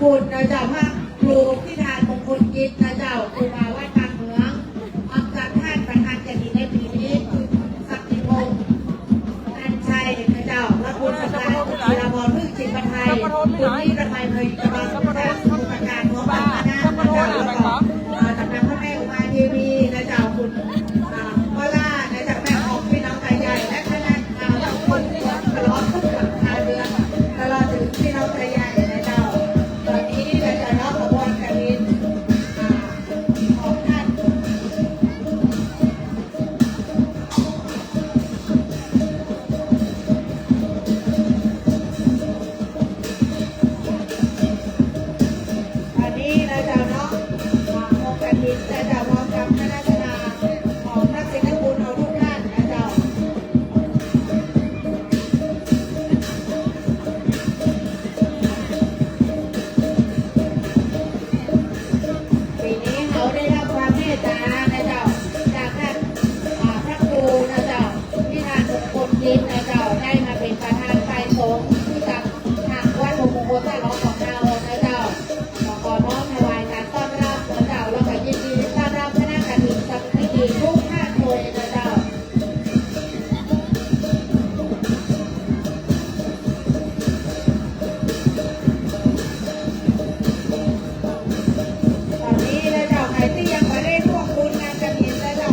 คุณนะเจ้าพระครูพิธานมงคลกิจนะเจ้าครูบาวัดบางเมืองอักษรท่านประธานจะดีในปีนี้คือศักดิ์พงศ์อัญชัยนะเจ้าและคุณประธานคุณธีรพรพึ่งจิตประไทยคุณนิรภัยเพยกำลังประธานผู้ประการของบ้านคณะนะเจ้าแล้วก็ตำนานพระแม่อุมาเทวีนะเจ้าคุณพ่อล่านะจากแม่ของพี่น้องไทยใหญ่และคณะเราคนตลอดทุกหลังคาเรือนตลอดถึงพี่น้องไทยใหญ่นะเจ้าตอนนี้เราจะรับขบวนกฐินของท่านวันนี้เราจะเนาะขบวนกฐินจะพร้อมกับคณะนาของนักศิลปุเราทุกท่านนะเจ้าปีนี้เขาได้รับความเมตตานะเจ้าจากท่านพระครูนะเจ้าพิธานมงคลกิจนะเจ้าได้มาเป็นประธานฝ่ายสงฆ์ที่กับทางวัดมงคลฉลองของเรานะเจ้าขอน้อมถวายการต้อนรับนะเจ้าแล้วก็ยินดีต้อนรับคณะกฐินสักพิธีทุกท่านเลยนะเจ้าตอนนี้นะเจ้าใครที่ยังไม่ได้ร่วมบุญงานกฐินนะเจ้า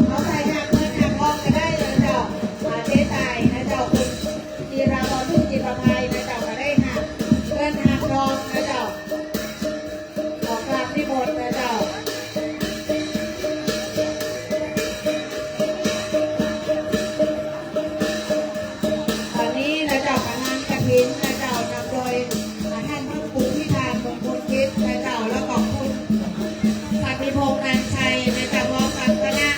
เอาใส่ทางเงินทางทองก็ได้นะเจ้าเจ๊ตายนะเจ้าคุณจีราพรพึ่งจิตประภัยนะเจ้าก็ได้ค่ะเงินทางทองนะเจ้าของกราบนิมนต์นะเจ้าตอนนี้นะเจ้าประธานกฐินนะเจ้านำโดยท่านพระครูพิธานมงคลกิจนะเจ้าแล้วก็คุณศักดิ์พงษ์อัญชัยนะเจ้าพร้อมกับคณะ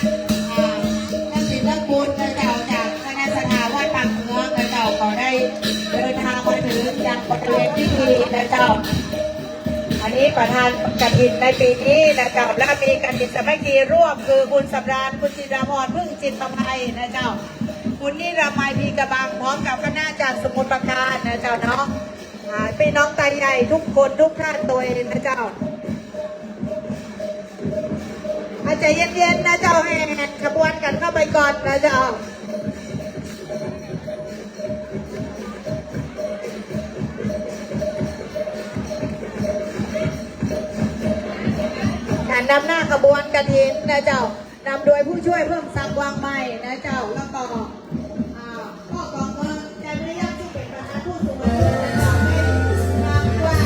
นักศิลปุนะเจ้าจากคณะสถาวัดบางเมืองนะเจ้าก็ได้เดินทางมาถึงยังบริเวณพิธีนะเจ้าอันนี้ประธานกฐินในปีนี้นะเจ้าและมีกฐินสามัคคีร่วมคือคุณสำราญคุณจิราพรพึ่งจิตประภัยนะเจ้าคุณนิรมัยพีกระบังพร้อมกับคณะเจ้า จากสมุทรปราการนะเจ้าเนาะพี่น้องตาใหญ่ทุกคนทุกท่านตัวเองนะเจ้าอาจจะเย็นๆนะเจ้าให้ขบวนกันเข้าไปก่อนนะเจ้าการนำหน้าขบวนกฐินนะเจ้านำโดยผู้ช่วยเพิ่มศักดิ์วางไม้นะเจ้าแล้วก็พ่อกองเมืองใจไม่ได้ยากที่เป็นประธานผู้สูงอายุนะเจ้าให้นำว่า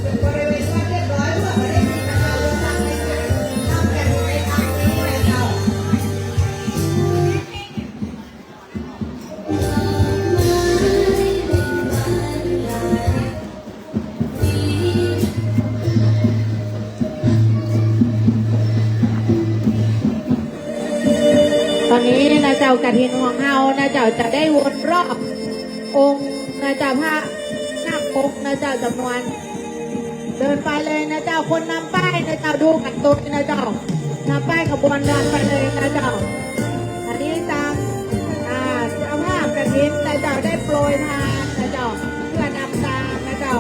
ถึงบริเวณวัดเรียบร้อยเพื่อไม่ได้มีการเลือกตั้งในการนำกันในทางนี้นะเจ้าตอนนี้นะเจ้ากฐินของเฮานะเจ้าจะได้วนรอบองค์นะเจ้าพระนาคปกนะเจ้าจำนวนเดินไปเลยนะเจ้าคนนำป้ายนะเจ้าดูกันตัวนะเจ้านำป้ายขบวนเดินไปเลยนะเจ้าอันนี้ตามเจ้าภาพกฐินนะเจ้าได้โปรยทานนะเจ้าเพื่อนำตามนะเจ้า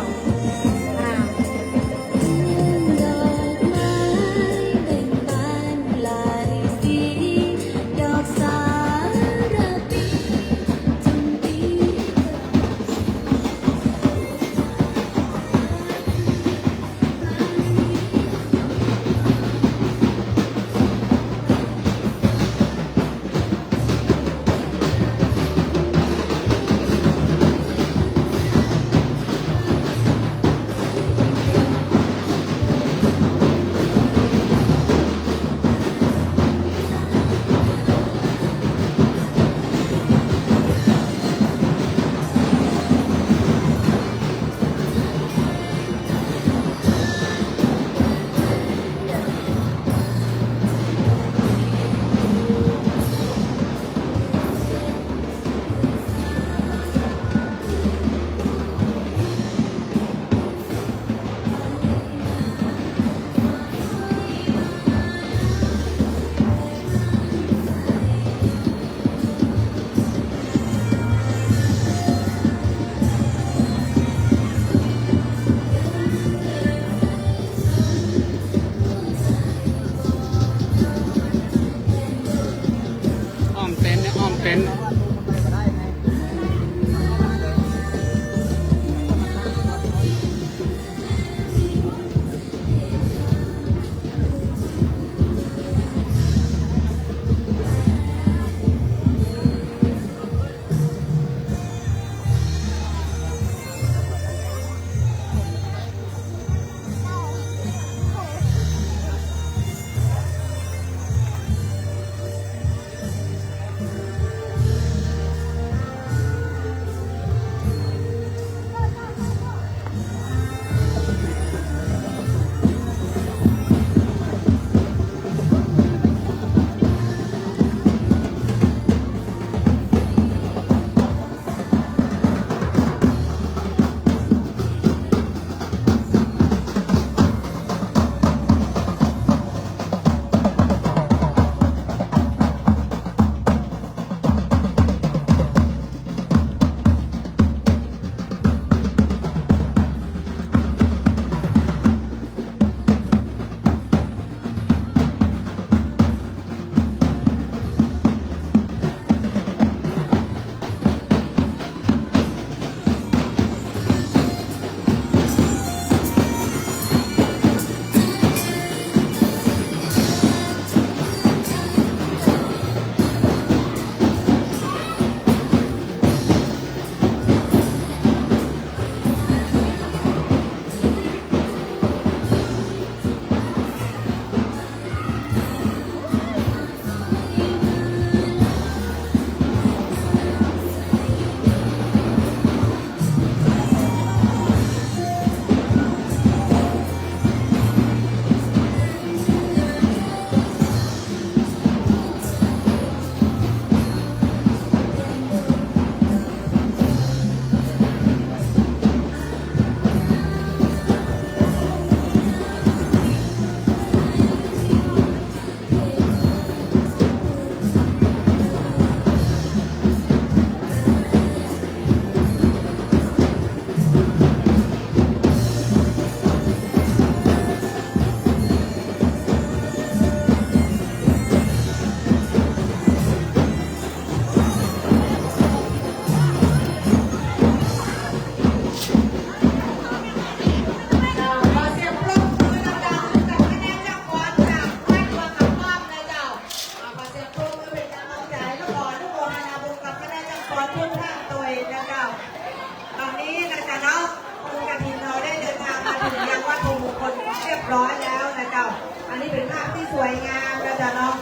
นนี้เป็นภาพที่สวยงามนะจ๊ะเนาะ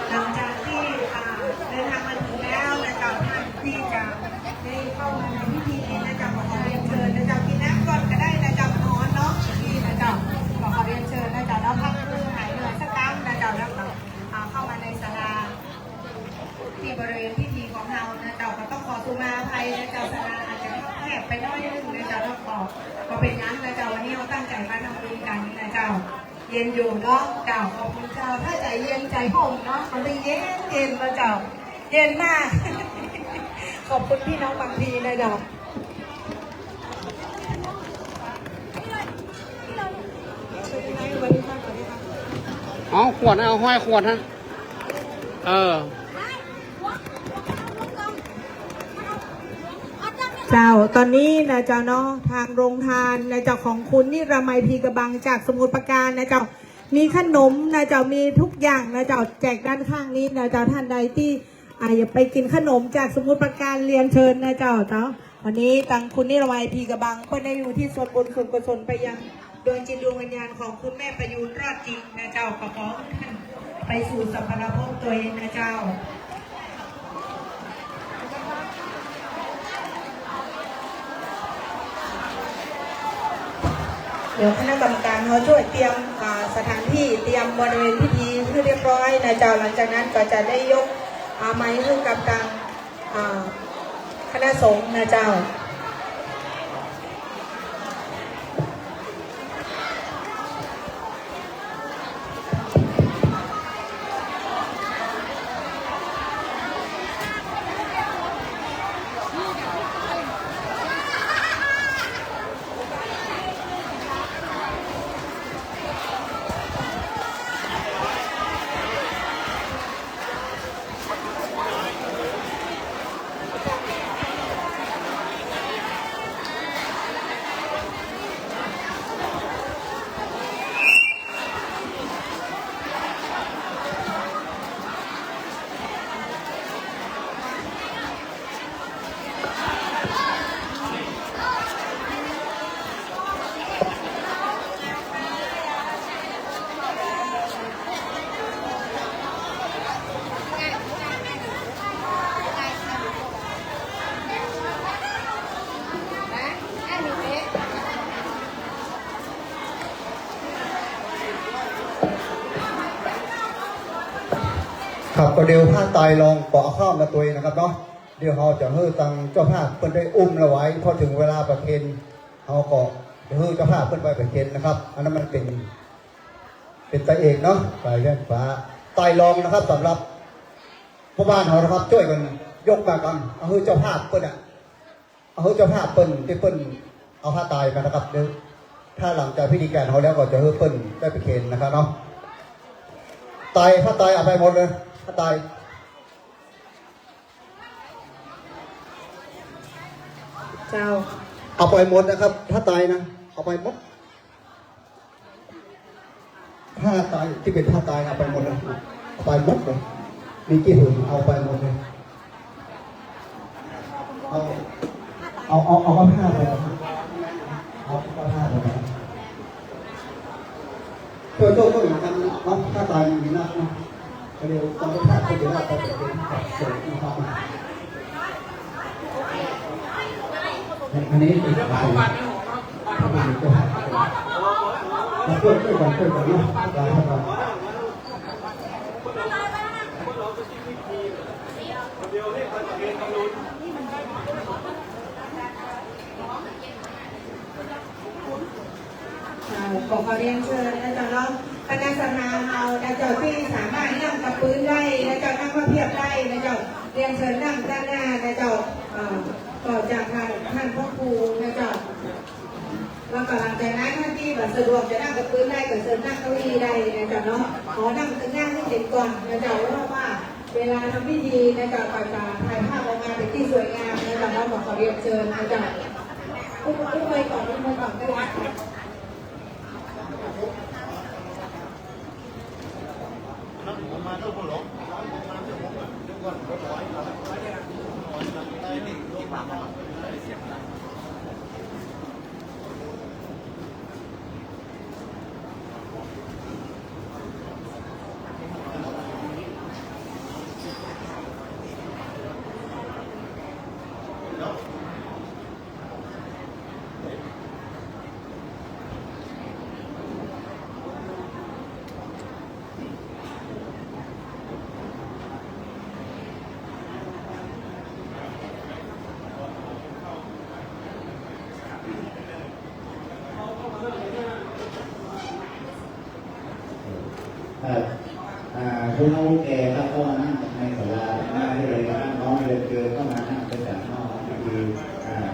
หลังจากที่เดินทางมาถึงแล้วนะจ๊ะท่านที่จะได้เข้ามาในพิธีนี้นะจ๊ะขอเรียนเชิญนะจ๊ะกินน้ำก่อนก็ได้นะจ๊ะมันร้อนเนาะนี่นะจ๊ะขอเรียนเชิญนะจ๊ะแล้วพักเพื่อหายเหนื่อยสักครั้งนะจ๊ะแล้วเข้ามาในศาลาที่บริเวณพิธีของเรานะจ๊ะก็ต้องขอสุมาภัยนะจ๊ะศาลาอาจจะแคบไปน้อยนึงนะจ๊ะแล้วก็เป็นงั้นนะจ๊ะวันนี้เราตั้งใจมาทำบุญกันนะจ๊ะเย็นอยู่เนาะเจ้าขอบคุณเจ้าถ้าใจเย็นใจห่มเนาะมันเป็นเย็นเย็นนะเจ้าเย็นมาก ขอบคุณพี่น้องบางทีนะเจ้าเอาขวดเอาห้อยขวดฮะเจ้าตอนนี้นะเจ้าเนาะทางโรงทานนะเจ้าของคุณนิรมัยพีกระบังจากสมุทรปราการนะเจ้ามีขนมนะเจ้ามีทุกอย่างนะเจ้าแจกด้านข้างนี้นะเจ้าท่านใดที่อย่าไปกินขนมจากสมุทรปราการเรียนเชิญนะเจ้าวันนี้ทางคุณนิรมัยพีกระบังก็ได้อยู่ที่ส่วนบุญส่วนกุศลไปยังดวงจิตดวงวิญญาณของคุณแม่ประยูนรอดจริงนะเจ้าขอท่านไปสู่สัพพะภพตัวเองนะเจ้าเดี๋ยวคณะกรรมการเขาช่วยเตรียมสถานที่เตรียมบริเวณพิธีให้เรียบร้อยนะเจ้าหลังจากนั้นก็จะได้ยกไม้ขึ้นกับทางคณะสงฆ์นะเจ้าครับก็เดี๋ยวผ้าตายลองเกาะข้ามมาตัวเองนะครับเนาะเดี๋ยวเราจะเฮ้อตังเจ้าภาพเพิ่นได้อุ้มเราไว้พอถึงเวลาประเคนเขาก็เดี๋ยวเฮ้อเจ้าภาพเพิ่นไปประเคนนะครับอันนั้นมันเป็นตาเอกเนาะตายเรื่องฟ้าตายลองนะครับสำหรับพ่อบ้านเขานะครับช่วยกันยกมากันเอาเฮ้อเจ้าภาพเพิ่นเอาเฮ้อเจ้าภาพเพิ่นที่เพิ่นเอาผ้าตายมานะครับเดี๋ยวถ้าหลังจากพิธีการเขาแล้วก็จะเฮ้อเพิ่นได้ประเคนนะครับเนาะตายผ้าตายเอาไปหมดเลยผ้าตายเจ้าเอาไปหมดนะครับถ้าตายนะเอาไปหมดถ้าตายที่เป็นถ้าตายเอาไปหมดเลยเอาไปหมดเลยมีกี่หื่นเอาไปหมดเลยเอาผ้าไปเอาผ้าไปตัวก็เหมือนกันน้องถ้าตายมีหน้าเนาะเดี๋ยวตอนที่ผ้าไปเดี๋ยวเราไปเป็นสวยนะครับอันนี้เป็นอะไรมาช่วยกันเนาะได้ครับขอเรียนเชิญนะจ๊ะเนาะคณะสภาเรานะจ๊ะที่สามารถนั่งกับพื้นได้นะจ๊ะนั่งพับเพียบได้นะจ๊ะเรียนเชิญนั่งด้านหน้านะจ๊ะต่อจากท่านพ่อครูนะจ๊ะแล้วก็หลังจากนั้นท่านที่แบบสะดวกจะนั่งกับพื้นได้ก็เชิญนั่งเก้าอี้ได้นะจ๊ะเนาะขอนั่งข้างหน้าให้เด็กก่อนนะจ๊ะเพราะว่าเวลาทำพิธีนะจ๊ะก่อนจะถ่ายภาพออกมาเป็นที่สวยงามนะจ๊ะเราขอเรียนเชิญนะจ๊ะ อุ้มไปก่อนอุ้มไปก่อนไปวัดผู้น้องแก่ครับก็มานั่งในศาลาหน้าที่เลยนะน้องเดินเกินก็มานั่งเป็นแบบนอกก็คือ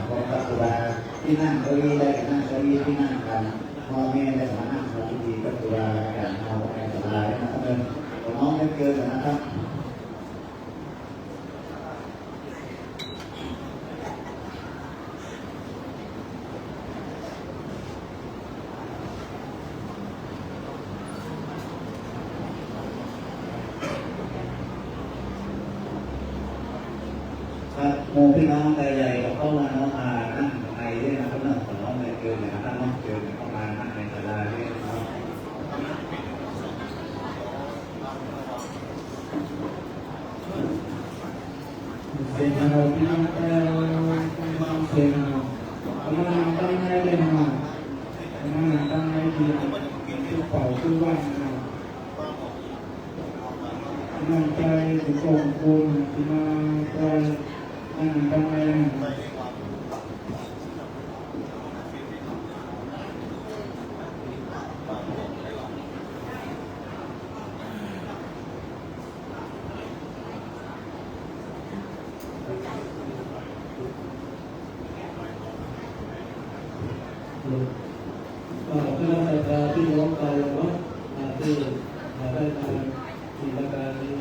ของปัจจุบันที่นั่งเก้าอี้ได้นั่งเก้าอี้ที่นั่งกันพ่อแม่ได้มานั่งทำพิธีปัจจุบันการเอาในศาลานะครับน้องเดินเกินนะครับหมู่พี่น้องใจใหญ่กับเข้ามาน้องมานั่งไทยด้วยนะครับเรื่องของน้องในเกินนะครับน้องเกินเข้ามานั่งในศาลาด้วยนะครับเป็นเราพี่น้องแต่บางเป็นเราเราตั้งให้เลยนะเราตั้งให้ดีคือเป่าคือว่างนะนั่งใจสุขมคุณที่มาใจนั่งตั้งให้คณะสัตยาที่ร้องไปเนาะที่ได้ทำกิจการนี้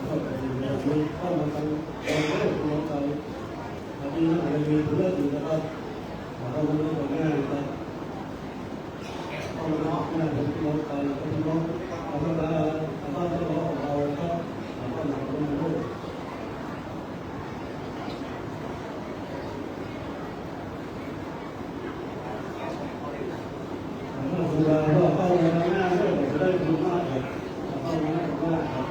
เข้าไปอยู่ในนี้เข้ามาทำการเรื่องร้องไปที่อาจจะมีเรื่องอยู่นะครับเข้ามาเรื่องของงานนะครับเข้ามาร้องงานของร้องไปที่ร้องเอาเข้ามาเอาเข้ามาร้องของเราครับเอาเข้ามาร้องด้วย ครูบาก็เข้ามาหน้าด้วยจะได้คุณมากครับเข้ามาหน้าของว่าครับ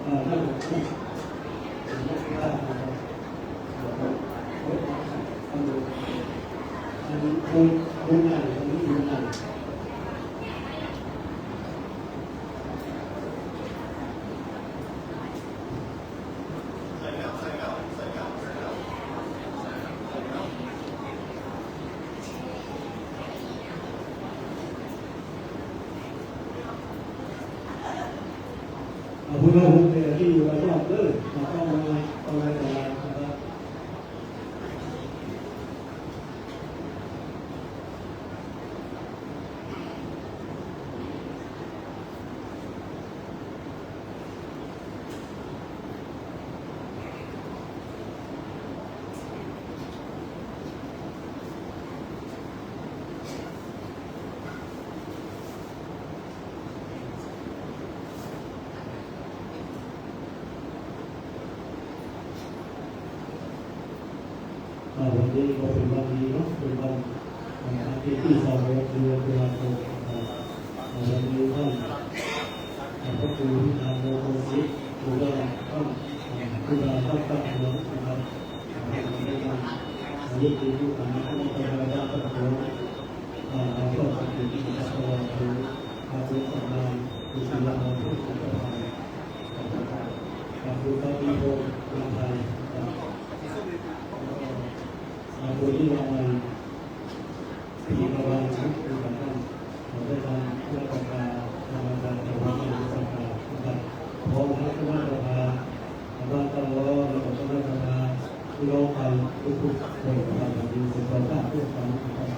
ท่านผมไม่ทราบนะครับอันนี้คุณใหญ่อันนี้คุณใหญ่ผู้น้องที่อยู่รอบๆเลยมาเข้ามาตรงไหนตรงไหนนะครับวันนี้ก็เป็นวันดีเนาะเป็นวันอาทิตย์ที่2 เดือนตุลาคมวันนี้ท่านพระครูพิธาโมโหสิครูบาท่านครูบาท่านตั้งหัวนะครับวันนี้คือผู้ทำหน้าที่ในการรับประทานเราก็ปฏิบัติต่อผู้อาวุโสงานผู้ศิลปะผู้ศิลปะผู้ปฏิบัติงานไทยโดยที่เราที่เราทุกคนเราได้ทำเพื่อประกาศทำการทำงานประกาศนะครับพร้อมทั้งคณะประธานคณะตั้งล้อและคณะประธานที่เราไปทุกคนทำดีสุดยอดทุกคนนะครับ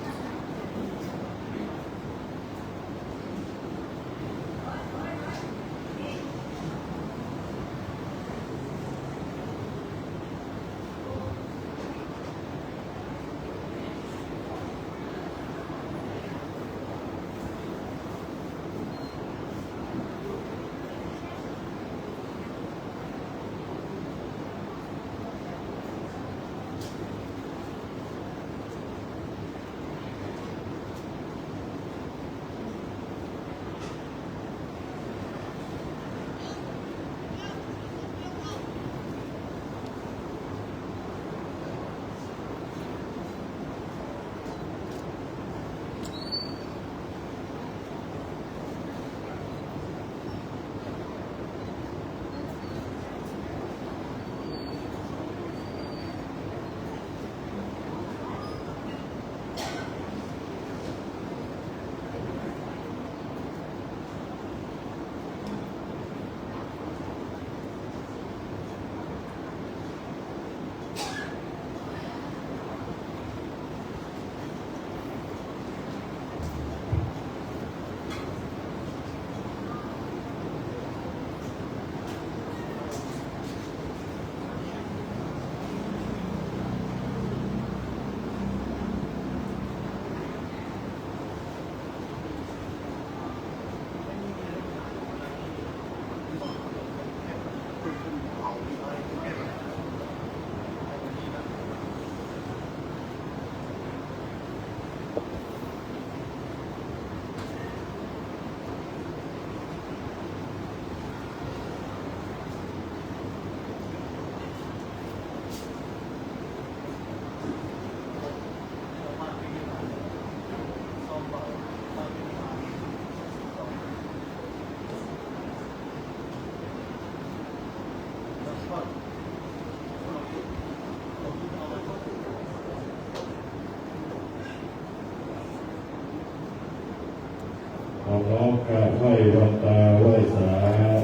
น้อมกราบไหว้วันตาไหว้สา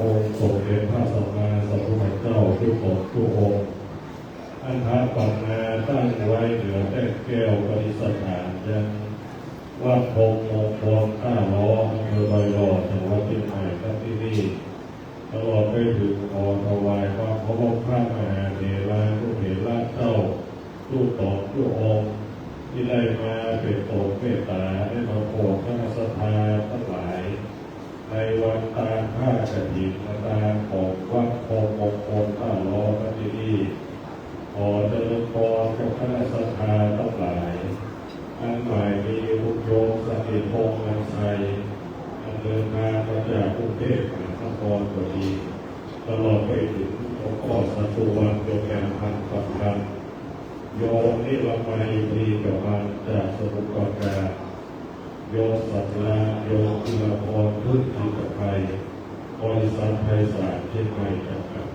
องค์สมเด็จพระสัมมาสัมพุทธเจ้าทุกองค์ทุกองค์อันหาปัญนาตั้งไว้เหนือแท่นแก้วปฏิสถานยังวัดพงมงคลท่าล้ออำเภอใบหลอดจังหวัดเชียงใหม่ทั้งที่นี่ตลอดไปถึงขอถวายความเคารพพระมหาเถระผู้เถระเจ้าทุกตนทุกองค์ที่ได้มาเป็นโปรดเมตตาได้มาโปรดพระศรัทธาทั้งหลายในวันตาผ้ากฐินตาของวัดพงมงคลท่าล้อทั้งที่นี่ขอเจริญพรกับคณะศรัทธาทั้งหลายอันใหม่มีบุญโยมสถิตพงษ์นันชัยอันเดินทางมาจากกรุงเทพมหานครก็ดีตลอดไปถึงหลวงพ่อสัตุวันโยมแกนพันธ์ประพันธ์โยมนิรมัยดีกับมันจากสมุทรปราการโยมสัตลาโยมธีรพรพึ่งจิตภัยบริษัทไทยสารเชียงใหม่จำกัด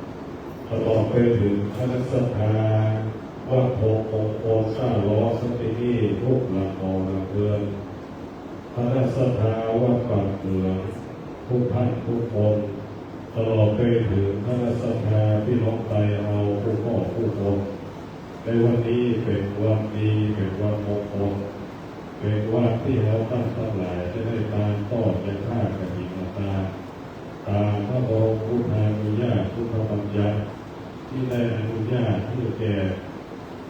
ตลอดไปถึงคณะศรัทธาวัดโพคงโคซ่าล้อสตินีทุกหลังมองหลังเรือนคณะศรัทธาวัดปากเมืองทุกท่านทุกคนตลอดไปถึงคณะศรัทธาที่น้องไตเอาผู้พ่อผู้คนในวันนี้เป็นวันดีเป็นวันมงคลเป็นวันที่เราตั้งทั้งหลายจะได้ตามต้อนในท่ากฐินตาตามพระบรมพุทธานุญาตพุทธบัญญัติที่ได้อนุญาตให้แก่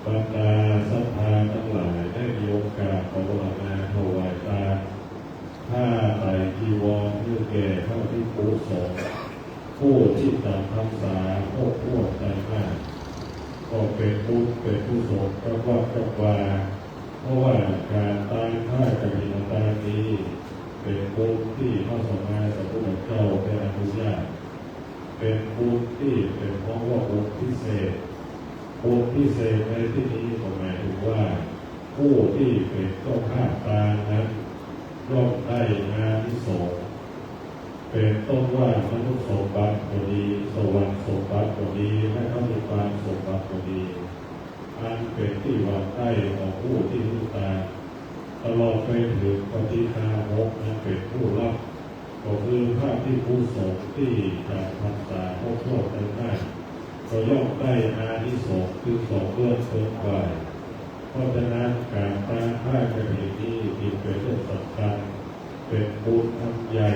บรรดาศรัทธาทั้งหลายได้มีโอกาสภาวนาถวายทานผ้าไตรจีวรเพื่อแก่พระภิกษุสงฆ์ผู้ที่ตามพรรษาพวกใจมากก็เป็นบุญเป็นกุศลกับวัดกับวาเพราะว่าการตายผ้ากฐินตานี้เป็นบุญที่พระสัมมาสัมพุทธเจ้าได้อนุญาตเป็นบุญที่เป็นเพราะว่าบุญพิเศษบุญพิเศษในที่นี้หมายถึงว่าผู้ที่เป็นเจ้าภาพตานั้นย่อมได้งานที่สงส์เป็นต้นว่ามนุษย์สมบัติก็ดีสวรรค์สมบัติก็ดีและพระนิพพานสมบัติก็ดีอันเป็นที่วางใต้ของผู้ที่รู้ตาตลอดไปถึงปฏิฆาภพนั้นเป็นผู้รับก็คือภาพที่ผู้สงฆ์ที่จากพรรษาพวกโทษได้ก็ย่อมได้อานิสงส์คือสองเรื่องเพิ่มไปเพราะฉะนั้นการตามผ้ากฐินนี้จึงเป็นเรื่องสำคัญเป็นบุญอันใหญ่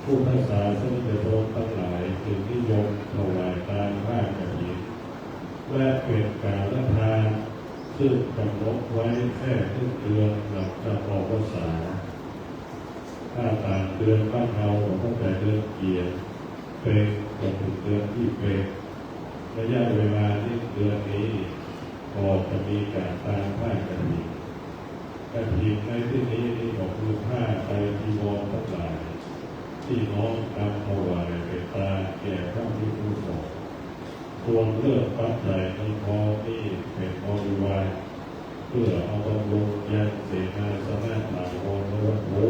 ผู้ทักษาสนิทชนทั้งหลายจึงนิยมถวายตามผ้ากฐินและเป็นการละทานซึ่งกำหนดไว้แค่ครึ่งเดือนหลังจากออกพรรษาถ้าต่างเดือนบ้านเราตั้งแต่เดือนเกียรเป็นจนถึงเดือนที่เป็นระยะเวลาที่เดือนนี้ก็จะมีการตามผ้ากฐินกฐินในที่นี้นี่ก็คือผ้าไตรจีวรทั้งหลายที่น้อมนำถวายเป็นตาแก่พระภิกษุสงฆ์ส่วนเรื่องปัจจัยในพอนี่เป็นบริวารเพื่อเอาบำรุงยังเสนาสนะหลังวรวัตถุ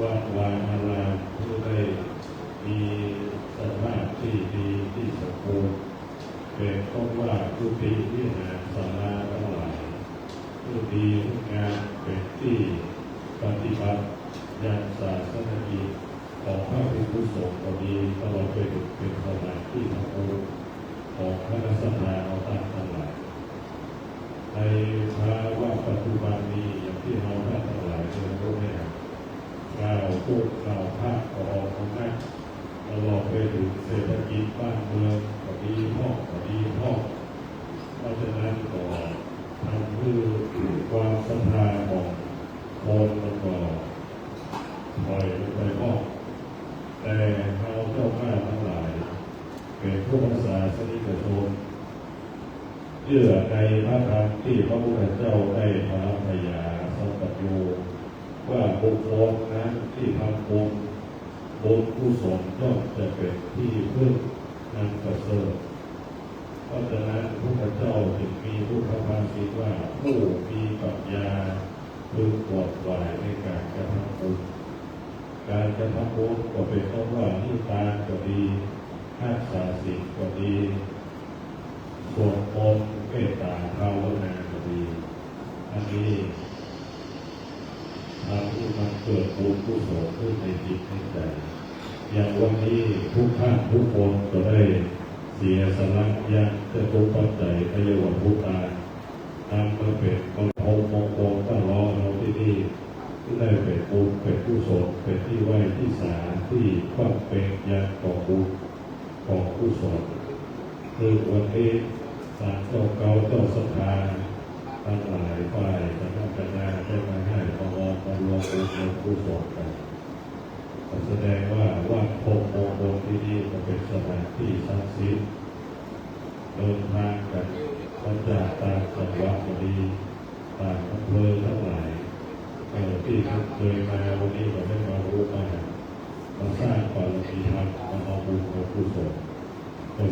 วัดวาอารามเพื่อได้มีสภาพที่ดีที่สมบูรณ์เป็นต้นว่าผู้ดีที่หาศาลาทั้งหลายผู้ดีงานเป็นที่ปฏิบัติยังศาสนากิจของพระภิกษุสงฆ์ก็ดีตลอดไปถึงเป็นสถานที่ทำบุญของคณะสัตยาเอาตามทั้งหลายในภาวะปัจจุบันนี้อย่างที่เราท่านทั้งหลายเรียนรู้เนี่ยเราพูดเราภาคก็ออกมาได้ตลอดไปถึงเศรษฐกิจบ้านเมืองก็ดีพ่อก็ดีพ่อเพราะฉะนั้นก็ทำเพื่อความศรัทธาของคนแล้วก็ปล่อยลงไปพ่อแต่เราเจ้าข้าทั้งหลายเป็นผู้รักษาสนิทชนเชื่อในพระธรรมที่พระพุทธเจ้าได้พระพยาสัมปัญโยว่าบุคคลนั้นที่ทำบุญกุศลย่อมจะเป็นที่พึ่งอันประเสริฐเพราะฉะนั้นพระพุทธเจ้าจึงมีพุทธภาษิตว่าผู้มีปัญญาพึงขวนขวายในการกระทำบุญการกระทำบุญก็เป็นต้นว่านิทานก็ดีรักษาศีลก็ดีสวดมนต์เมตตาภาวนาก็ดีอันนี้ ทำให้มันเกิดบุญกุศลขึ้นในจิตในใจอย่างวันนี้ทุกท่านทุกคนก็ได้เสียสละยังจะทุกปัจจัยพยาวันพุทธานำมาเป็นคนโอมงคลตั้งรอเราที่นี่ที่ได้เป็นบุญเป็นกุศลเป็นที่ไหวที่สาที่ความเป็นยาของบุญของกุศลคือวันนี้ศาลเจ้าเก่าเจ้าสถานทั้งหลายฝ่ายคณะกรรมการได้มาให้มารวมบุญเป็นกุศลกันแสดงว่าวัดพงมงคลที่นี่เป็นสถานที่ศักดิ์สิทธิ์เดินทางกันมาจากต่างจังหวัดก็ดีต่างอำเภอทั้งหลายที่เคยมาวันนี้ก็ได้มารู้มาสร้างความดีธรรมมาเอาบุญเอากุศล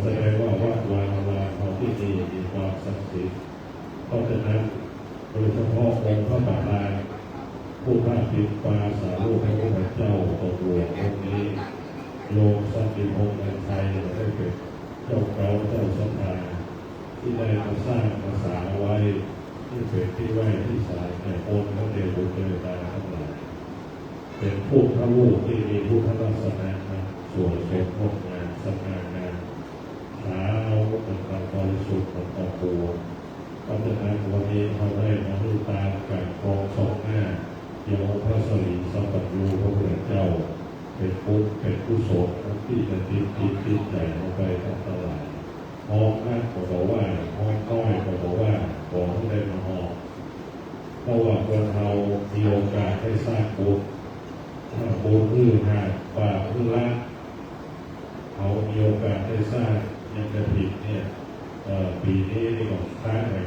แสดงว่าวัดวาลาเขาที่นี่มีความศักดิ์สิทธิ์เพราะฉะนั้นโดยเฉพาะองค์พระบาทาผู้พระปิดปาสาลูกพระพุทธเจ้าตกหลวงองค์นี้โยมสันติพงษ์ในไทยได้เป็นเจ้าเก่าเจ้าสถานที่ได้มาสร้างภาษาไว้ที่เป็นที่ไหวที่สายในองค์พระเดชบุญเดชตาทั้งหลายเป็นผู้พระลูกที่มีพุทธลักษณะส่วนสมพงงานสง่างามหาเอาเป็นความบริสุทธิ์ของตะปูเพราะฉะนั้นวันนี้เขาได้มาดูตามการครองสองหน้าเกี่ยวพระสรีสัมปัตยูพระพุทธเจ้าเป็นพุทธเป็นกุศลที่จะติดใจลงไปทั้งตลาดห้องนั่นก็บอกว่าห้องน้อยก็บอกว่าขอให้ได้มาห้องเพราะว่าคนเรามีโอกาสให้สร้างบุญบุญพื้นหาดป่าพื้นละเขามีโอกาสได้สร้างยังกระถิ่นเนี่ยปีนี้นี่ก็ค้างเลย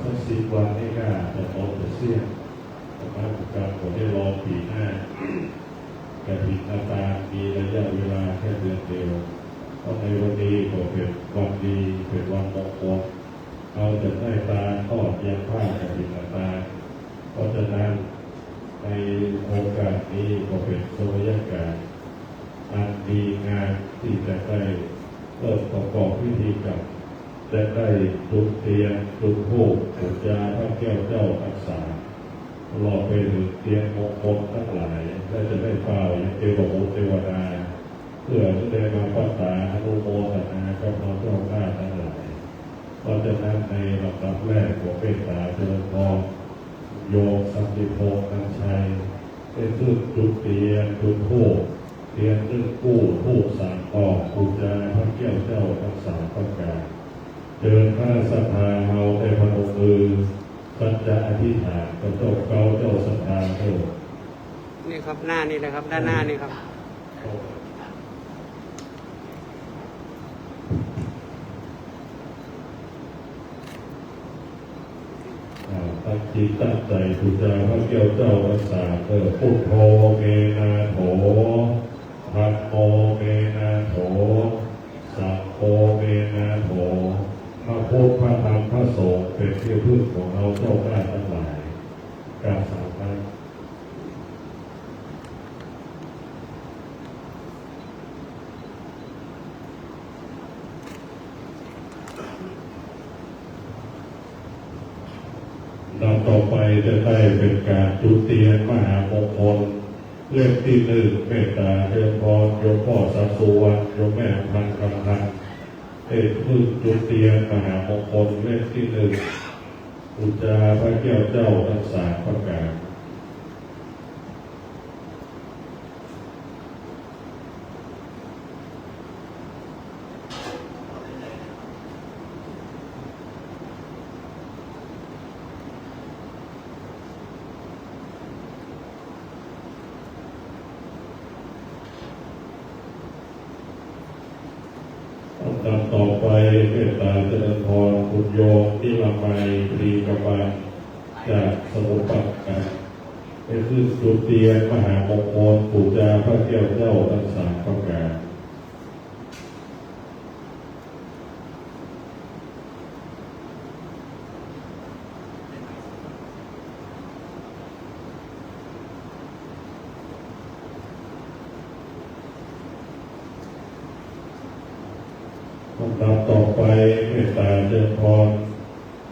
สัก10 วันนี่ก็จะหมดจะเสี้ยนนะครับการผมได้รอปีหน้ากระถิ่นนาตามีระยะเวลาแค่เดือนเดียวเพราะในวันนี้ก็เป็นวันดีเป็นวันมงคลเราจะได้ตาทอดยังผ้ากระถิ่นนาตาเพราะฉะนั้นในโอกาสนี้ก็เป็นสมัยการอันดีงานที่จะได้เริ่มประกอบพิธีกรรมจะได้จุดเทียนจุดธูปบูชาพระแก้วเจ้ารักษารอไปถึงเทียนมงคลทั้งหลายและจะได้เป่ายังเทวบุตรเทวดาเพื่อจะได้มาพัฒนาอนุโมทนากับเราเจ้าข้าทั้งหลายเพราะฉะนั้นในลำดับแรกของเป็นตาเจริญพรโยมสันติพงษ์นันชัยได้ขึ้นจุดเทียนจุดธูปเทียนนึ่งกู้ทูปสามกองบูชาพระแก้วเจ้าทั้ง3 ประการเชิญพระสัทธาเฮาได้พนมมือสัจจะอธิษฐานกับเจ้าเก่าเจ้าสัทธาเจ้านี่ครับหน้านี่นะครับด้านหน้านี่ครับตั้งจิตตั้งใจบูชาพระแก้วเจ้ารักษาพุทโธเมนาโถธัมโมเมนาโถสังโฆเมนาโถพระพุทธพระธรรมพระสงฆ์เป็นที่พึ่งของเราเจ้าข้าทั้งหลายการสาธารเราต่อไปจะได้เป็นการจุดเทียนมหามงคลเล่มที่1เมตตาเจริญพรโยมพ่อสัตสุวรรณโยมแม่พันคำพันพึ่งจุดเทียนมหามงคลเล่มที่1บูชาพระแก้วเจ้าทั้ง3 ประการ ตามต่อไปเมตตาเจริญพรคุณโยมที่ละไมตรีกบันจากสมุทรปราการได้ขึ้นจุดเทียนมหามงคลบูชาพระแก้วเจ้าทั้ง3 ประการลำดับต่อไปเมตตาเจริญพร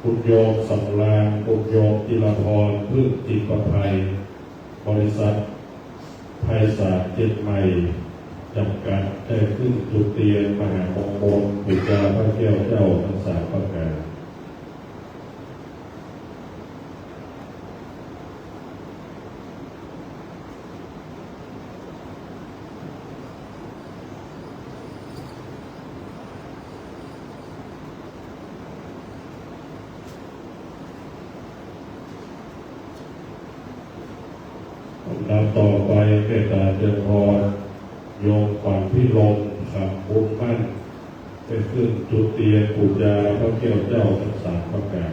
คุณโยมสำราญคุณโยมจิรพรพึ่งจิตประภัยบริษัทไทยศาสตร์เจ็ดใหม่จำกัดได้ขึ้นจุดเตียนมหามงคลปุจจาพระแก้วเจ้าทั้งสามประการลำต่อไปเมตตาเจริญพรโยมฝันพิรมคำบุญมั่นไปขึ้นจุดเตียนปุจจาพระแก้วเจ้าทั้งสามประการ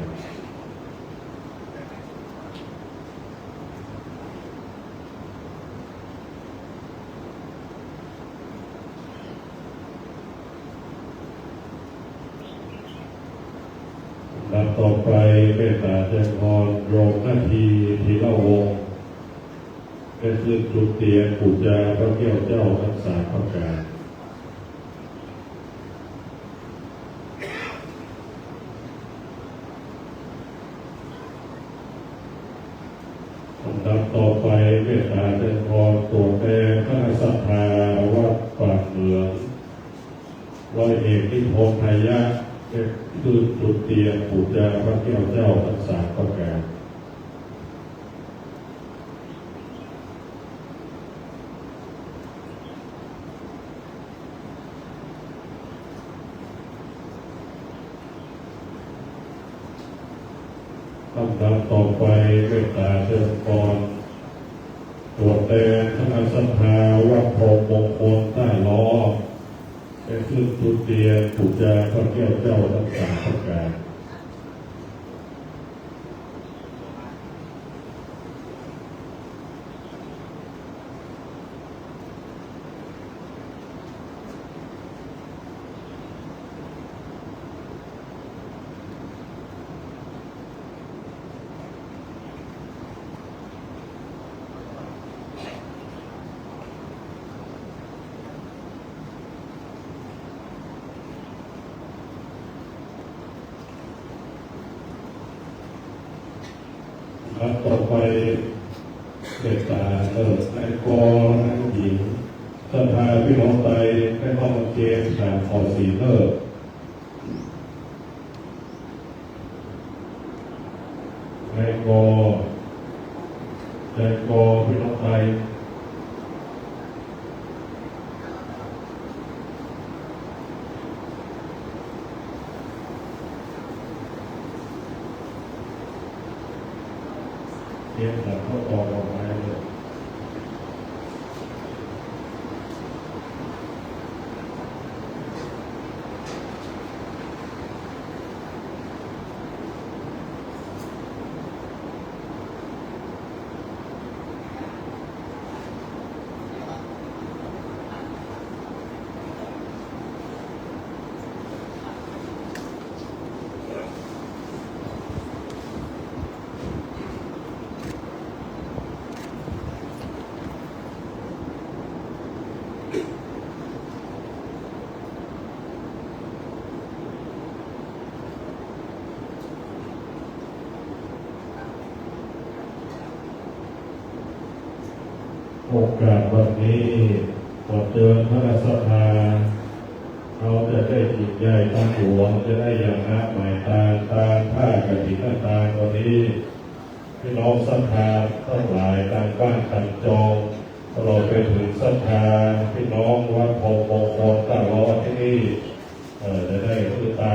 ลำต่อไปเมตตาเจริญพรโยมนาทีธีระวงศ์ไปขึ้นจุดเตียนปุจจาพระแก้วเจ้าทั้งสามประการลำดับต่อไปเมตตาเจริญพรตัวแทนคณะสัทธาวัดป่าเหมืองร้อยเอกนิพนธ์ไทยะได้ขึ้นจุดเตียนปุจจาพระแก้วเจ้าทั้งสามประการลำดับต่อไปเมตตาเจริญพรตัวแทนคณะสัทธาวัดโพมงคลใต้ล้อได้ขึ้นจุดเตียนปุจจาพระแก้วเจ้าทั้งสามประการครับต่อไปเมตตาในกอนักหญิงศรัทธาพี่น้องไตได้เข้ามาเกณฑ์การขอสีเลิกในกอพี่น้องไตเรียนแบบเขาต่อออกมาเลย โอกาสวันนี้ขอเชิญพระราชทานเราจะได้จิตใหญ่ตั้งหลวงจะได้อย่างน้ำหมายตาผ้ากฐินตาวันนี้พี่น้องศรัทธาทั้งหลายต่างบ้านต่างจองเราไปถึงศรัทธาพี่น้องวัดโพมงคลตั้งรอที่นี่จะได้คือตา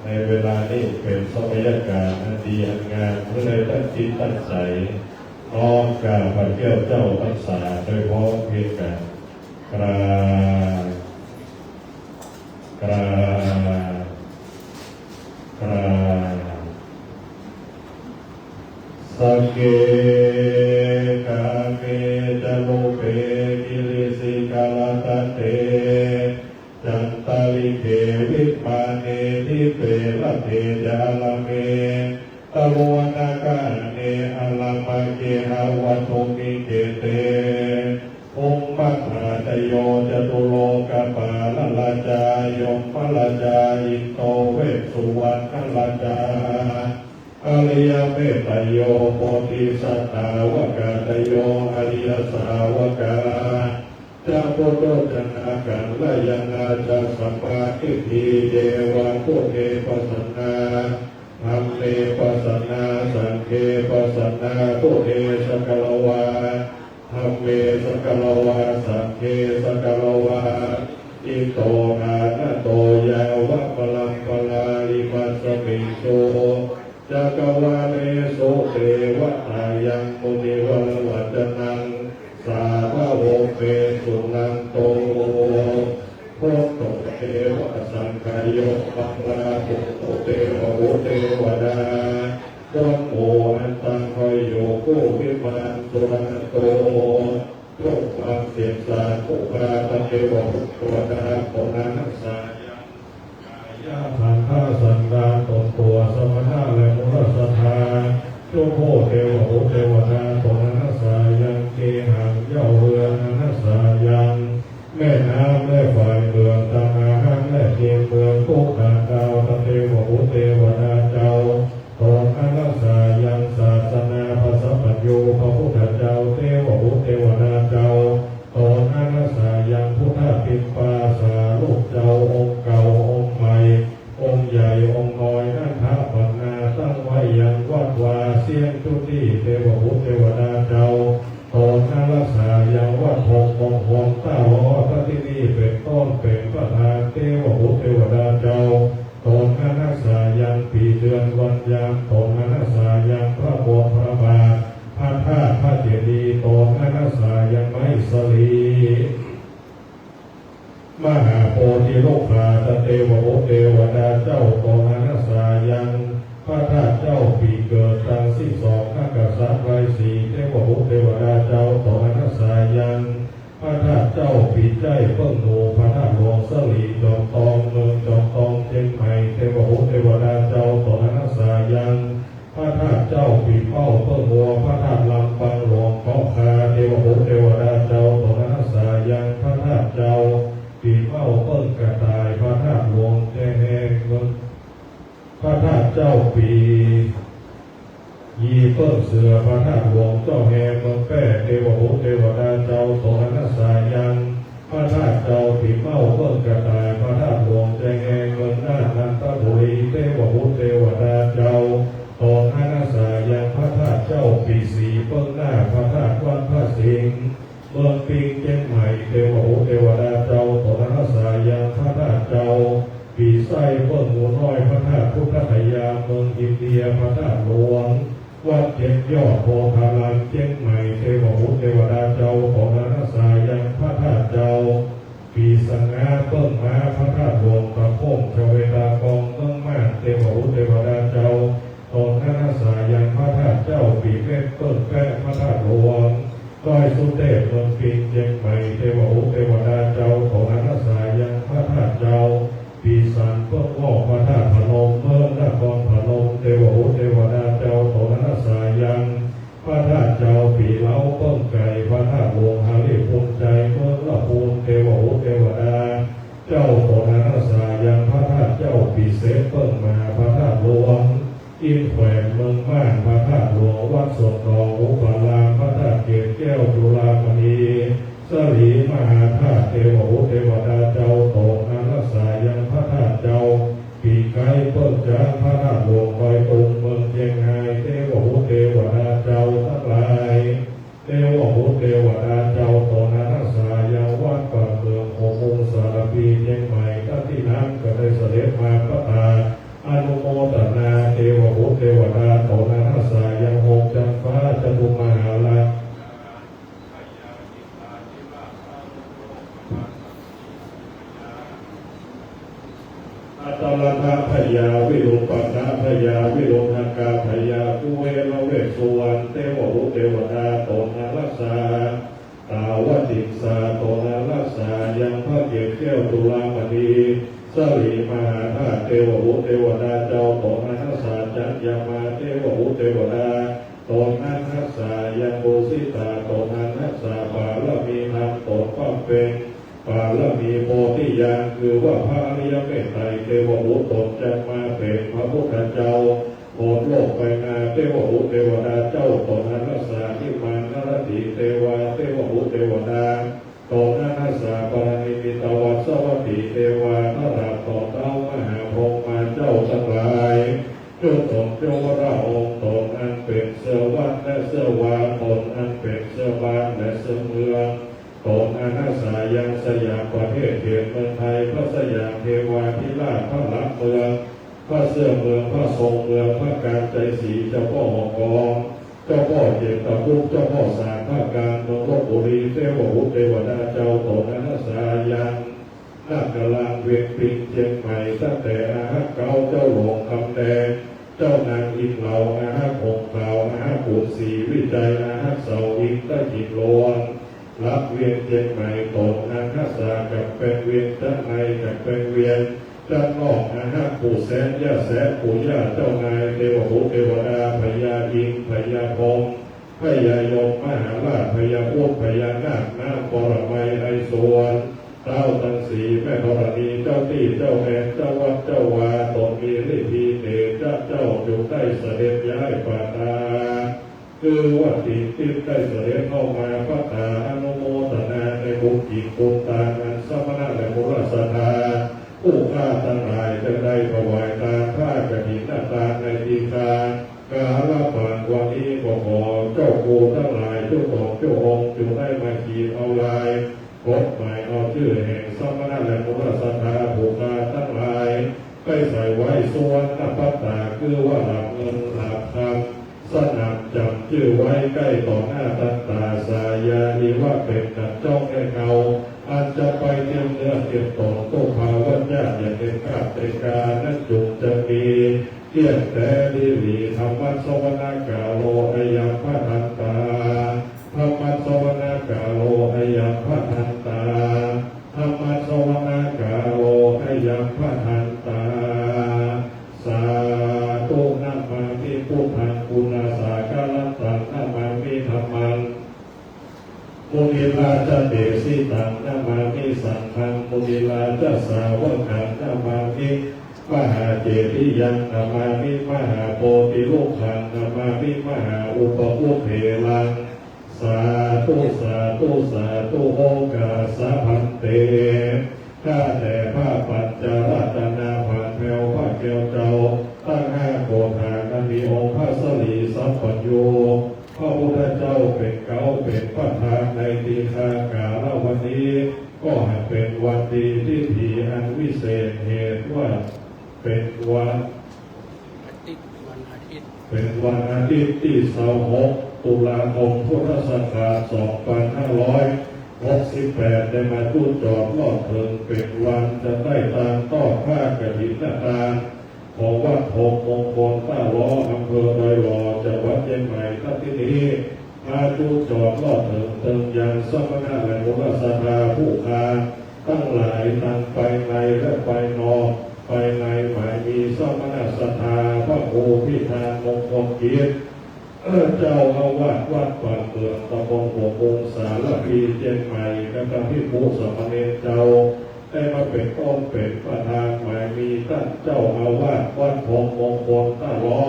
ในเวลานี้เป็นสมัยการอันดีอันงามเพื่อได้ตั้งจิตตั้งใจน้อมกราบพระแก้วเจ้าพรรษาโดยพร้อมเพรียงกันกราบสักเกกาเมจโลเปกิริสิกาลตเตจันตาลิเกวิมาเนทิเปรเทจาลเมตะโวนาคาเนอลามาเกหาวัตุมิเกเตองค์มัทธาตโยจตุโลกปาลลาจายมปลาจายิโตเวสุวรรณลาจ ดาอริยเมตไตโยโพธิสัตตาวกาตโยอริยสาวกาจะพุทธจนากันลายนาจะสัมมาทิฏฐิเดวะพุทเทปัสสนาธัมเมปัสสนาสังเฆปัสสนาพุทเทสกลวาธัมเมสกลวาสังฆสกลวาอิโตนานะโตยาวะปลังปลาลิมัสสมิโสจักวาเลโสเทวตายังมุนิวรวัจนังสาวะโวเปสุนันโตโพโตเทวสังขายโยปังลาปุโตเทวะโวเทวดาดวงโออันตังคอยโยผู้วิมานสุนันโตทุกความเสียงสารผู้ปราตเทวะตัวดาโคนันสายาขันธ์สันดานตนตัวสมณะและมุรสธาทุกโพเทวะโอเทวดาโคนันสายังเกหังเย้าเรือนันสายังแม่น้ำและฝ่ายเมืองตังอาหังและเทียมเมืองทุกขาดาวตเทวะโอเทวดาเจ้าตนนันสายังศาสนาพระสัมปัญโยพระพุทธเจ้าเทวะโอเทวดาเจ้าตนนันสายังพุทธปิปาสาลูกเจ้าองค์เก่าองค์ใหม่องค์ใหญ่องค์น้อยนั่นทะปัญนาตั้งไว้ยังวัดวาเสียงจุติเทวะโอเทวดาเจ้าตนนันสายังวัดพงมงคลต้าวรพระที่นี่เป็นต้นเป็นประธานเทวะโอเทวดาเจ้าตนนันสายังปีเดือนวันยามตนนันสายังพระบรมพระบาทพระธาตุพระเจดีย์ตนนันสายังไม้สลีมหาโพธิโลกาตเทวะโอเทวดาเจ้าตนนันสายังพระธาตุเจ้าปีเกิดตั้ง12นักษัตริย์ไรสีเทวะโอเทวดาเจ้าตนนันสายังพระธาตุเจ้าปีใจเพิ่งโนพระธาตุหลวงสลีจอมทองเมืองจอมทองเชียงใหม่เทวะโอเทวดาเจ้าตนนันสายังพระธาตุเจ้าปีเป้าเพิ่งวัวพระธาตุลำปางหลวงเกาะคาเทวะโอเทวดาเจ้าตนนันสายังพระธาตุเจ้าปีเป้าเพิ่งกระต่ายพระธาตุหลวงแจ้งแห่งเมืองพระธาตุเจ้าปียีเพิ่งเสือพระธาตุหลวงเจ้าแห่งเมืองแป้เทวะโอเทวดาเจ้าตนนันสายังพระธาตุเจ้าปีเป้าเพิ่งกระต่ายพระธาตุหลวงแจ้งแห่งเมืองน่านนันทบุรีเทวะโอเทวดาเจ้าตนนันสายังพระธาตุเจ้าปีสีเพิ่งหน้าพระธาตุวันพระสิงห์เมืองปิงเชียงใหม่เทวะโอเทวดาเจ้าตนนันสายังพระธาตุเจ้าปีไส้เพิ่งหมูน้อยพระธาตุพุทธคยาเมืองอินเดียพระธาตุหลวงวัดเจ็ดยอดโพธารามเชียงใหม่เทวะโอเทวดาเจ้าตนนันสายังพระธาตุเจ้าปีสังฆาเพิ่งมาพระธาตุหลวงประโคมชเวดากองเมืองม่านเทวะโอเทวดาเจ้าตนนันสายังพระธาตุเจ้าปีเมฆเพิ่งแป้พระธาตุหลวงก้อยสุเทพเมืองปิงเชียงใหม่เทวะโอเทวดาเจ้าตนนันสายังพระธาตุเจ้าปีสันเพิ่งวอกพระธาตุพนมเมืองนครพนมเทวะโอเทวดาเจ้าตนนันสายังพระธาตุเจ้าปีเล้าเพิ่งไก่พระธาตุหลวงหาริพุนใจเมืองละพูนเทวะโอเทวดาเจ้าตนนันสายังพระธาตุเจ้าปีเสเพิ่งมาพระธาตุหลวงอินแขวนเมืองม่านพระธาตุหลวงวัดสวนทองอุปารามพระธาตุเกศแก้วจุฬามณีสลีมหาธาตุเทวะโอเทวดาเจ้าตนนันสายังพระธาตุเจ้าปีไก่เพิ่งจากพระธาตุหลวงไปองค์เมืองเชียงรายเทวะโอเทวดาเจ้าทั้งหลายเทวะโอเทวดาเจ้าตนนันสายังวัดป่าเมืองโอมงสารพีเชียงใหม่ท่านที่นั้นก็ได้เสด็จมาประทานอนุโมทนาเทวะโอเทวดาตนนันสายังหงจันฟ้าจตุมหาราชอัตตลทะพยาวิรุปัฏฐะพยาวิโรธกาพยากุเวลเวสสุวรรณเทวะโอเทวดาตนนันสาตาวติสาตนนันสายังพระเกศแก้วจุฬามณีสลีมหาธาตุเทวะโอเทวดาเจ้าตนนันสาจักยามาเทวะโอเทวดาตนนันสายังโบสิตาตนนันสาบาลมีธรรมตนความเป็นบารมีโพธิญาณคือว่าพระอริยเมตไตรเทวะโอตนจะมาเป็น เป็นพระพุทธเจ้าโปรดโลกไปนาเทวบุตรเทวดาเจ้าตนนั้นรักษาที่มานรติเทวาเทวบุตรเทวดาตนนั้นรักษาปรณิมิตวัสสวัตติเทวานราตนเต้ามหาพรหมาเจ้าทั้งหลายจงตนเจ้าวราองค์ตนอันเป็นเสื้อวัดและเสื้อวาตนอันเป็นเสื้อบ้านและเสื้อเมืองตนอนาสายังสยามประเทศเขตเมืองไทยพระสยามเทวาธิราชพระลักษณ์เมืองพระเสื้อเมืองพระทรงเมืองพระการใจศรีเจ้าพ่อหอกองเจ้าพ่อเจ็บตะพุกเจ้าพ่อสารพระการเมืองลบบุรีเทวบุตรเทวดาเจ้าตนอนาสายังนาคลางเวียงปิงเชียงใหม่ตั้งแต่อาฮักเก้าเจ้าหลวงคำแดงเจ้านางอินเหลาอาฮักหงขาวอาฮักปูนศรีวิจัยอาฮักเสาอิงตะกิจโลนรับเวียนเชียงใหม่ตนอาฮักษากับเป็นเวียนจันในกับเป็นเวียนจันนอกอาฮักปู่แสนย่าแสนปู่ย่าเจ้านายเทวบุตรเทวดาพญาอินพญาพรหมพญายมมหาราชพญาอ้วกพญานาคน้ำปรมัยไอสวนเต้าตันสีแม่ธรณีเจ้าตี้เจ้าแอนเจ้าวัดเจ้าวาตนมีฤทธิเดชเจ้าอยู่ใกล้เสด็จย้ายป่าตาคือว่าติดได้เสด็จเข้ามาพระตาอนุโมทนาในบุญจิตบุญตาอันสมณะและบุรสธาผู้ฆ่าทั้งหลายจะได้ถวายตาผ้ากฐินตาในทีฆากาลผ่านวันนี้ขอเจ้าครูทั้งหลายเจ้าของเจ้าองค์อยู่ได้มาขีดเอาลายกฎหมายเอาชื่อแห่งสมณะและบุรสธาผู้ฆ่าทั้งหลายไปใส่ไว้ส่วนนภัตตาคือว่าหลับเงินหลับคำสนับจำชื่อไว้ใกล้ต่อหน้าตันตาสายาดีว่าเป็นกัดจ้องให้เงาอันจะไปเตรียมเนื้อเตรียมตนตู้ภาวะญาติอย่างเป็นข้าเป็นการนั้นจุงจะมีเที่ยงแต่ดีหลีธรรมะสวรรกาโลอายังพระทันตาธรรมะสวรรกาโลอายังพระทันตาธรรมะสวรรกาโลอายังพระทันตาสาธุนะมามิพุทธังคุณาสาการัตตังนะมามิธัมมังมุนิลาจะเดสิตังนะมามิสังฆังมุนิลาจะสาวกังนะมามิมหาเจติยังนะมามิมหาโพธิโลกังนะมามิมหาอุปอุเพลังสาธุสาธุสาธุโอกาสะพันเตข้าแต่พระปัจจารัตนาผ่านแผ่วพระแก้วเจ้าตั้งห้าโกฏฐานมีองค์พระสรีสัพพัญโยพระพุทธเจ้าเป็นเก้าเป็นประธานในทีฆากาลวันนี้ก็ให้เป็นวันดีที่ผีอันวิเศษเหตุว่าเป็นวันอาทิตย์ที่26 ตุลาคมพุทธศักราช 2568ได้มาทูตจอดลอดเถิงเป็นวันจะได้ตามต้อผ้ากฐินตาของวัดพงมงคลต้าล้ออำเภอดอยหล่อจังหวัดเชียงใหม่ท่านที่นี้มาทูตจอดลอดเถิงเติมยังสมณะและบุรสธาผู้ค้าตั้งหลายตั้งไปในและไปนอกไปในหมายมีสมณะศรัทธาพระครูพิธานมงคลกิจเจ้าอาวาสวัดป่าเมืองตำบลหัวมุงสารพีเชียงใหม่และพระพิภูสามเณรเจ้าได้มาเป็นต้นเป็นประธานหมายมีท่านเจ้าอาวาสวัดพงมงคลต้าล้อ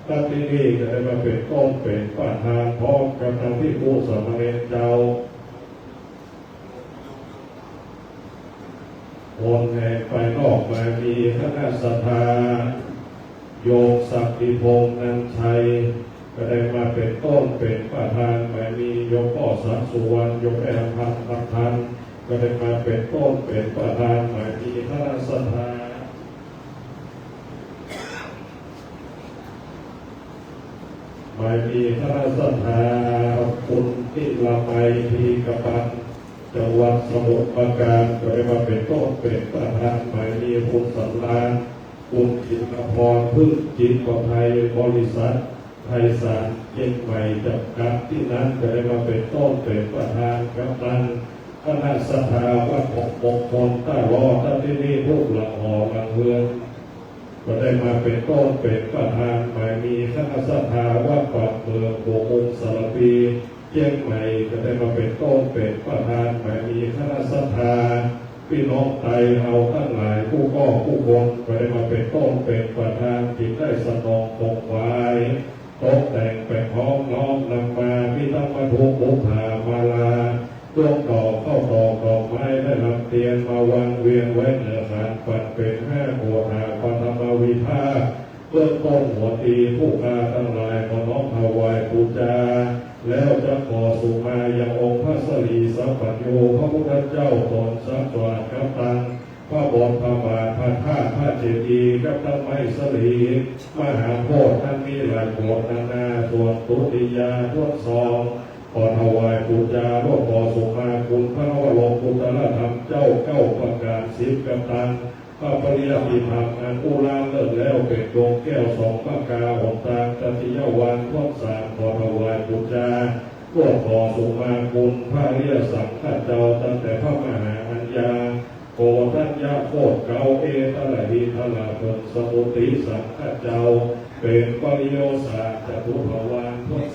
ท่านที่นี่จะได้มาเป็นต้นเป็นประธานพร้อมกับพระพิภูสามเณรเจ้าคนแห่งไปนอกมามีคณะศรัทธาโยมศักดิพงษ์นันชัยก็ได้มาเป็นต้นเป็นประธานหมายมีโยมพ่อสังสุวรรณโยมแอมพันธ์พันธ์ก็ได้มาเป็นต้นเป็นประธานหมายมีคณะศรัทธาหมายมีคณะศรัทธาคุณที่ละไมทีกบันจังหวัดสมุทรปราการก็ได้มาเป็นต้นเป็นประธานหมายมีคุณสันลานคุณจิตรพรพึ่งจิตของไทยบริษัทไทยสารเชียงใหม่จำกัดที่นั้นก็ได้มาเป็นต้นเป็นประธานกำนันคณะศรัทธาวัดมงคลต้าล้อท่านที่นี่พวกหลังหอหลังเมืองก็ได้มาเป็นต้นเป็นประธานหมายมีคณะศรัทธาวัดป่าเมืองหัวมุงสารพีเชียงใหม่ก็ได้มาเป็นต้นเป็นประธานหมายมีคณะศรัทธา พี่น้องไทยเราทั้งหลายผู้ก็ผู้คนไปมาเป็นต้นเป็นประธานจิตได้สนองคงไว้ตกแต่งเป็นห้องน้อมนำมาพี่ทั้งมาทุกบุพามาลาดวงดอกเข้าดอกดอกไม้ได้ลำเตียนมาวางเวียนไว้เหนือฐานปัดเป็น5 โบหาปฐมวิภาเบื้องต้นหัวตีผู้กาทั้งหลายขอน้อมถวายปูจาแล้วจะขอสุมายังองค์พระสรีสัพพัญโยพระพุทธเจ้าตนสัพพะกัปตังพระบรมพระบาทพระธาตุพระเจดีย์กับทั้งไม้สรีมหาโพธิ์ท่านมีหลายโกรธนานาส่วนตุติยาทวดสองขอถวายปูจาร่วมขอสุมาคุณพระวโรกุตรธรรมเจ้าประการ10 กัปตันพระปริยติธรรมอันอุราเลิศแล้วเป็นดวงแก้ว2 ประการหนทางตติยวันทวด3ขอถวายปูจาร่วมขอสุมาคุณพระเรียสังฆเจ้าตั้งแต่พระมหาอัญญาโกตัญญาโคตเกาเอตระดีทลาเบิกสมุติสังฆเจ้าเป็นปริโยสาจตุภวานทศ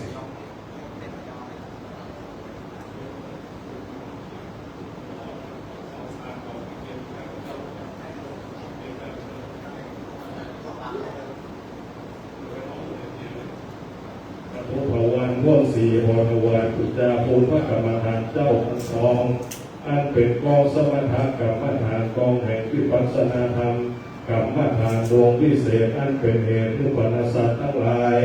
ทุภวันร่วม4พรถวายปุจจาภูพระกรรมฐานเจ้าทั้งสองอันเป็นกองสมถะกรรมฐานกองแห่งวิปัสสนาธรรมกรรมฐานดวงวิเศษอันเป็นเหตุทุกปนัสสัตว์ทั้งหลาย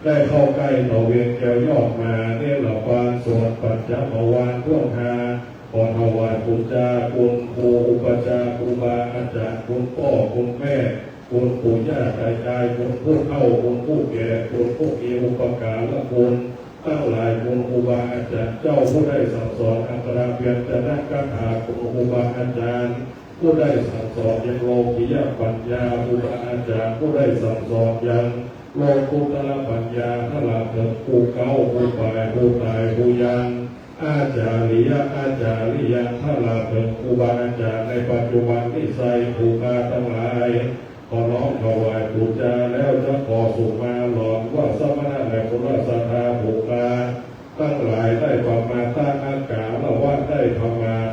ได้เข้าใกล้ต่อเวียนแก้วยอดมาเนี่ยเหล่าปานส่วนปัจจภวานท่วงหาขอถวายปุจจาคุณครูอุปจาครูบาอาจารย์คุณพ่อคุณแม่คุณปู่ย่าตายายคุณผู้เฒ่าคุณผู้แก่คุณผู้มีอุปการละคุณตั้งหลายคุณครูบาอาจารย์เจ้าผู้ได้สั่งสอนอัคราเพียรจะนักคาถาคุณครูบาอาจารย์ผู้ได้สั่งสอนยังโลกิยปัญญาครูบาอาจารย์ผู้ได้สั่งสอนยังโลกุตระปัญญาทลาเถิดผู้เก่าผู้ป่ายผู้ตายผู้ยังอาจาริยะอาจาริยังทลาเถิดครูบาอาจารย์ในปัจจุบันที่ใส่ผู้กาทั้งหลายขอน้อมถวายปูจาแล้วจะขอสุมาหลอนว่าสมณะและกุลสธาภูกาตั้งหลายได้ประมาทตั้งอากาศละว่าได้ประมาท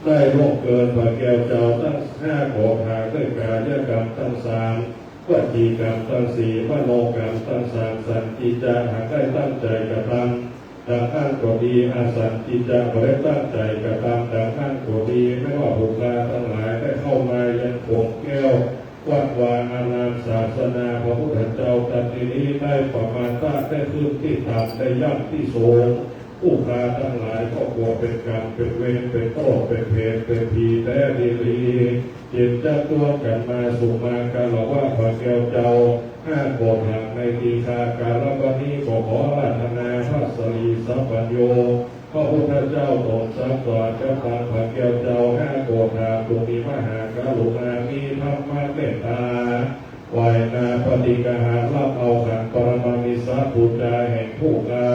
ได้ล่วงเกินพระแก้วเจ้าตั้ง5 ขอทางได้กายกรรมตั้ง3วจีกรรมตั้ง4มโนกรรมตั้ง3สันติจาหากได้ตั้งใจกระทำดังท่านก็ดีอาสันติจาก็ได้ตั้งใจกระทำดังท่านก็ดีไม่ว่าภูกาทั้งหลายได้เข้ามายังโขงแก้ววัดวาอารามศาสนาพระพุทธเจ้าตัดนี้ได้ประมาณตั้งได้ขึ้นที่ต่ำได้ย่ำที่สูงผู้กาทั้งหลายก็กลัวเป็นกรรมเป็นเวรเป็นโทษเป็นเพศเป็นผีแต่ดีจิตจะตัวกันมาสู่มาการละว่าพระแก้วเจ้า5 โกรธหักในทีคาการละวันนี้ขอราธนาพระสรีสัพพัญโยพระพุทธเจ้าตนสัพพะกัปตังพระแก้วเจ้า5 โกรธหักตรงมีมหากรุณามีธรรมเมตตาวายนาปฏิกหารับเอาขันปรมามิสาภูจาแห่งผู้กา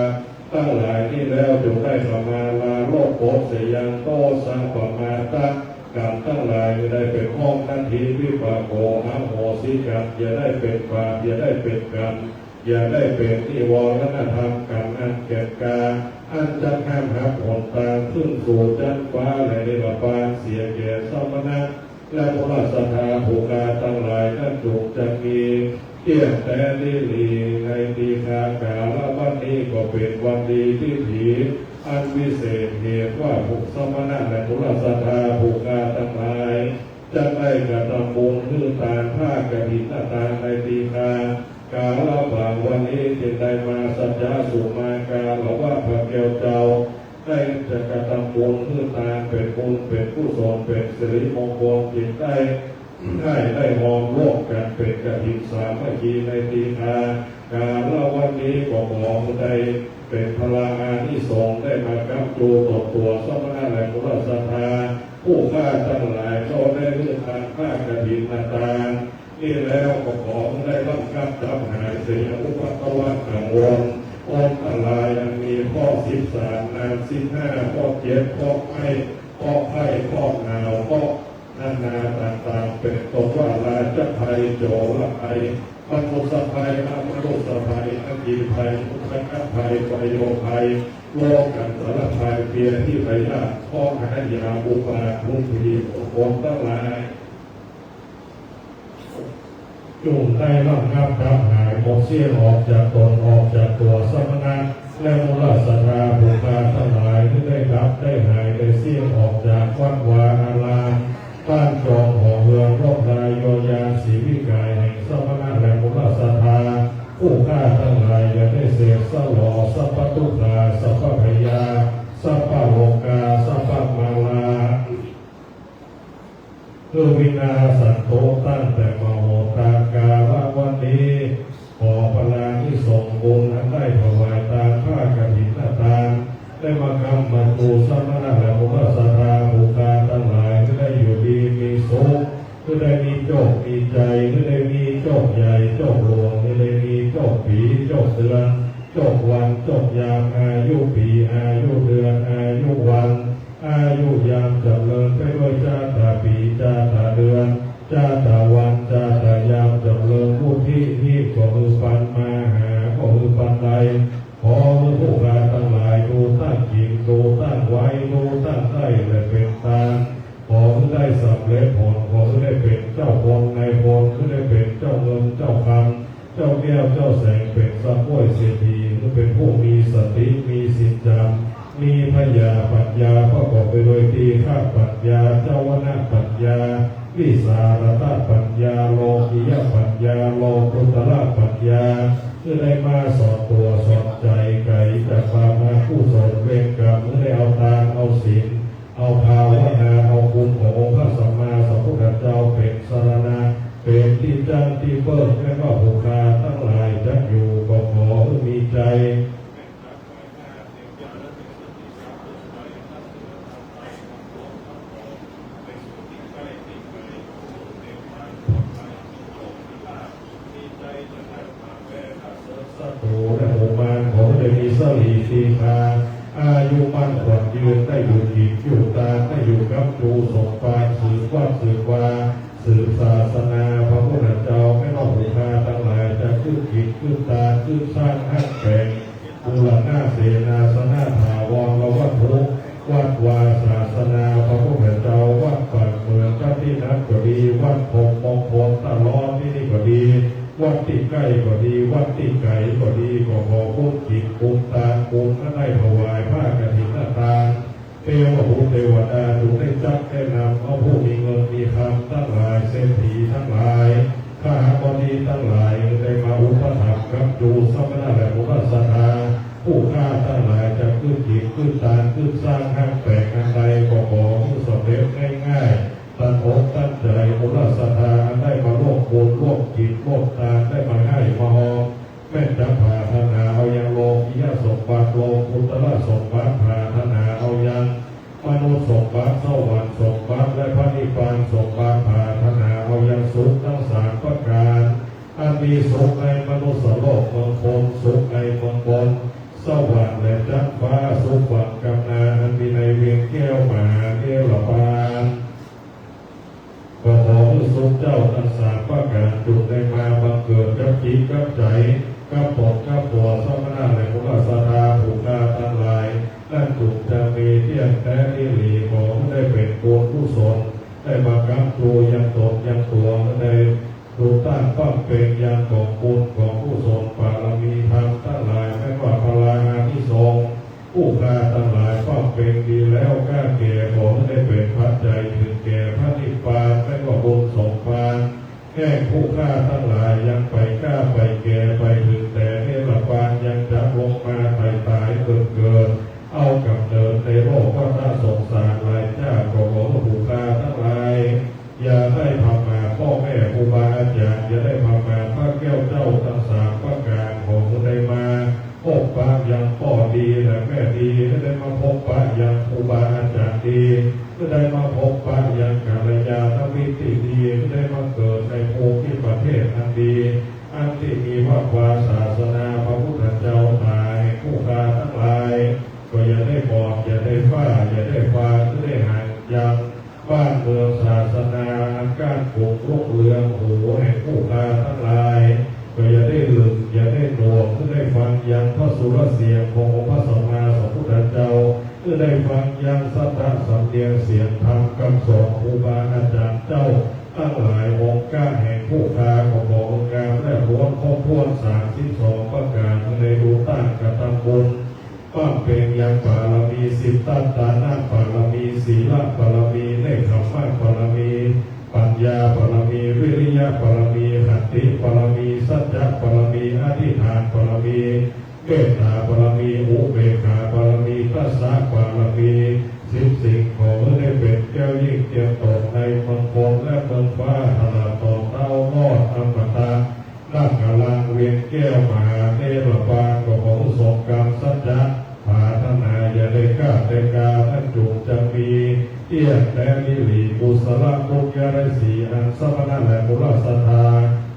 ตั้งหลายที่แล้วจงได้สมาลาโลกโภเสยังโตสังปมาตะกรรมทั้งหลายจะได้เป็นห้องทันทีวิปากโกอัมโหสิกรรมอย่าได้เป็นบาปอย่าได้เป็นกรรมอย่าได้เป็นนิวรณธรรมกรรมอันแก่กาอันจะห้ามหักหนตางขึ้นสู่จันฟ้าและในระบานเสียแก่สมณะและพระสัทธาภูกาทั้งหลายนั่นจงจะมีเที่ยงแต่ดีลีในดีคาการละวันนี้ก็เป็นวันดีที่ผีอันวิเศษเหตุว่าภูสมณะและพระสัทธาภูกาทั้งหลายจะได้กระทำบุญคือตาผ้ากฐินตาในดีคากาละบางวันนี้จึงได้มาสัจจาสุมาการละว่าพระแก้วเจ้าได้จะกระทำบุญคือตาเป็นบุญเป็นกุศลเป็นสิริมงคลจิตได้มองโลกกันเป็นกฐินสามัคคีในดีคากาละวันนี้ก็มองได้เป็นพลังงานที่ส่งได้มากับจูต่อตัวสมณะและพระสัทธาผู้ฆ่าทั้งหลายก็ได้เรื่องการฆ่ากฐินตานี่แล้วก็ขอได้รับการจับหายเสียอุปตวะกังวลองค์ลายยังมีข้อ13นาม15ข้อ7ข้อให้ข้อให้ข้อหนาวข้อนานาต่างๆเป็นต้นว่าราชภัยโจรภัย บรรลุสัพพายอาบรรลุสัพพายอันยินภัยมุขะภัยปริโยภัยโลกันสารภัยเปียที่ไพยาข้อหายาบุปาทุพีโอมตั้งหลายจุ่มได้ร่ำงับรับหายหมดเสี้ยนออกจากตนออกจากตัวสมณะและมูลศรัทธาบุคคลทั้งหลายที่ได้รับได้หายได้เสี้ยนออกจากวัดวาอารามบ้านจองหอเรืองรอบลายโยยานศรีวิกายแห่งสมณะและมูลศรัทธาผู้ฆ่าทั้งหลายอย่าได้เสกสลอสัพพทุกาสัพพพยาสัพพโลกาสัพพมาลาคือวินาสันโตตั้งแต่มโหตากาลวันนี้ขอพลาที่ส่งบุญอันได้ถวายตามผ้ากฐินทานได้มากำมาตูสมณะและมุขศรัทธาบุคคลทั้งหลายที่ได้อยู่ดีมีสุขที่ได้มีโชคมีใจที่ได้มีโชคใหญ่โชคหลวงที่ได้มีโชคปีโชคเดือนโชควันโชคยามอายุปีอายุเดือนอายุวันอายุยามเจริญไปด้วยชาตาปีชาตาเดือนชาตาวันชาตายามเจริญผู้ที่ก็มือปันมาหาก็มือปันใดขอมือผู้การทั้งหลายดูตั้งจิตดูตั้งไว้ดูตั้งได้และเป็นตาขอให้ได้สำเร็จผลขอให้ได้เป็นเจ้าคนในคนให้ได้เป็นเจ้าเงินเจ้าคำเจ้าแก้วเจ้าแสงเป็นสัพพวยเศรษฐีให้เป็นผู้มีสติมีสินจำมีพยาปัญญาประกอบไปโดยตีฆาปัญญาเจ้าวนาปัญญาวิสารตปัญญาโลกิยปัญญาโลกุตระปัญญาเพื่อได้มาสอนตัวสอนใจไก่จากความมาผู้สอนเวรกรรมเพื่อได้เอาทานเอาศีลเอาภาวนาเอาบุญขององค์พระสัมมาสัมพุทธเจ้าเป็นสรณะเป็นที่จังที่เปิดและก็ผู้คาทั้งหลายจะอยู่ก็ขอมีใจสัตว์และหมู่มารของได้มีสลีสีคาอายุมั่นขวัญยืนได้อยู่จิตอยู่ตาได้อยู่กับจูสงปานสืบวัดสืบวาสืบศาสนาพระพุทธเจ้าไม่นอกบุคาทั้งหลายจะขึ้นจิตขึ้นตาขึ้นสร้างหักแปลงบุรณาเสนาสนะถาวรและวัดทุกวัดวาศาสนาพระพุทธเจ้าวัดปากเมืองพระที่นักก็ดีวัดพงมงคลตลอดที่นี่ก็ดีวัดที่ใกล้ก็ดีวัดที่ไกลก็ดีก็ขอบุญจิตบุญตาบุญก็ได้ถวายผ้ากฐินทานเทวบุตรเทวดาถูกได้จับได้นำเอาผู้มีเงินมีคำทั้งหลายเศรษฐีทั้งหลายข้าบดีทั้งหลายได้มาอุปถัมภ์กับดูสมณะและมุขศรัทธาผู้ข้าทั้งหลายจะขึ้นจิตขึ้นตาขึ้นสร้างห้างแปลงอันใดก็ขอให้สำเร็จง่ายๆตั้งอกตั้งใจมุขศรัทธาได้มาร่วมบุญร่วมจิตร่วมตาได้มาให้มาหอมแม่จะพาธนาเอายังโลกิยสมบัติโลกุตระสมบัติพาธนาเอายังมนุษย์สมบัติสวรรค์สมบัติและพระนิพพานสมบัติพาธนาเอายังสุขทั้งสามประการอันมีสุขในมนุษย์โลกเมืองพรหมสุขในเมืองบนสวรรค์และจันทร์ฟ้าสุขวังกำนาอันมีในเวียงแก้วมหาเทวปานก็ขอให้ทรงเจ้าทั้งสามประการจุดได้มาบังเกิดกับจิตกับใจกับตนกับตัวสมณะและมุขศรัทธาผู้ฆ่าทั้งหลายนั่นจุดจะมีเที่ยงแท้ที่หลีของได้เป็นบุญกุศลได้มากำตัวยังตนยังตัวได้ดูตั้งป้องเป็นยังของบุญของกุศลบารมีธรรมทั้งหลายไม่ว่าพลานาที่ทรงผู้ฆ่าทั้งหลายป้องเป็นดีแล้วกล้าแก่ของได้เป็นพระใจถึงแก่พระนิพพานไม่ว่าบุญสงพานแค่ผู้ฆ่าทั้งหลายยังไปกล้าไปแก่ไปถึงแต่เนรพานยังจะลงมาตายเกิดเอากับเดินในโลกวัฏสงสารหลายชาติของผู้ฆ่าทั้งหลายอย่าได้ทำมาพ่อแม่ครูบาอาจารย์อย่าได้ทำมาพระแก้วเจ้าทั้งสามประการของได้มาพบปะยังพ่อดีและแม่ดีได้มาพบปะยังครูบาอาจารย์ดีได้มาพบปะยังกัลยาณมิตรดีได้มาเกิดในภูมิประเทศอันดีอันที่มีพระวาศาสนาพระพุทธเจ้าหายผู้ฆ่าทั้งหลายก็อย่าได้บอกอย่าได้ฟ้าอย่าได้ฟ้าจะได้หายยังบ้านเมืองศาสนาการปลูกรุ่งเรืองหูแห่งผู้ฆ่าทั้งหลาย ยังสัทธะสำเนียงเสียงธรรมคำสอนครูบาอาจารย์เจ้าตั้งหลายองค์ก้าแห่งผู้คาของบอกองค์การและล้วนครบถ้วน32ประการในดูตั้งกตังบุญป้าเป็นยังบารมี10ตั้งตาหน้าบารมีศีลบารมีเนคขมะบารมีปัญญาบารมีวิริยะบารมีขันติบารมีสัจจะบารมีอธิษฐานบารมีเมตตาบารมีอุเบกขาบารมีทัสสะบารมีสิ่งของได้เป็นแก้วยิ่งเตียมตกในเมืองพรและเมืองฟ้าตลาดต่อเต้ารอดอมตะนั่งกำลังเวียนแก้วมหาเทพบาลของสงกรรมสัจจะผาธนาอย่าได้กล้าได้กาท่านจุจะมีเที่ยงและนิริกุศลมุขยาได้สีอันสมณะและบุรสธา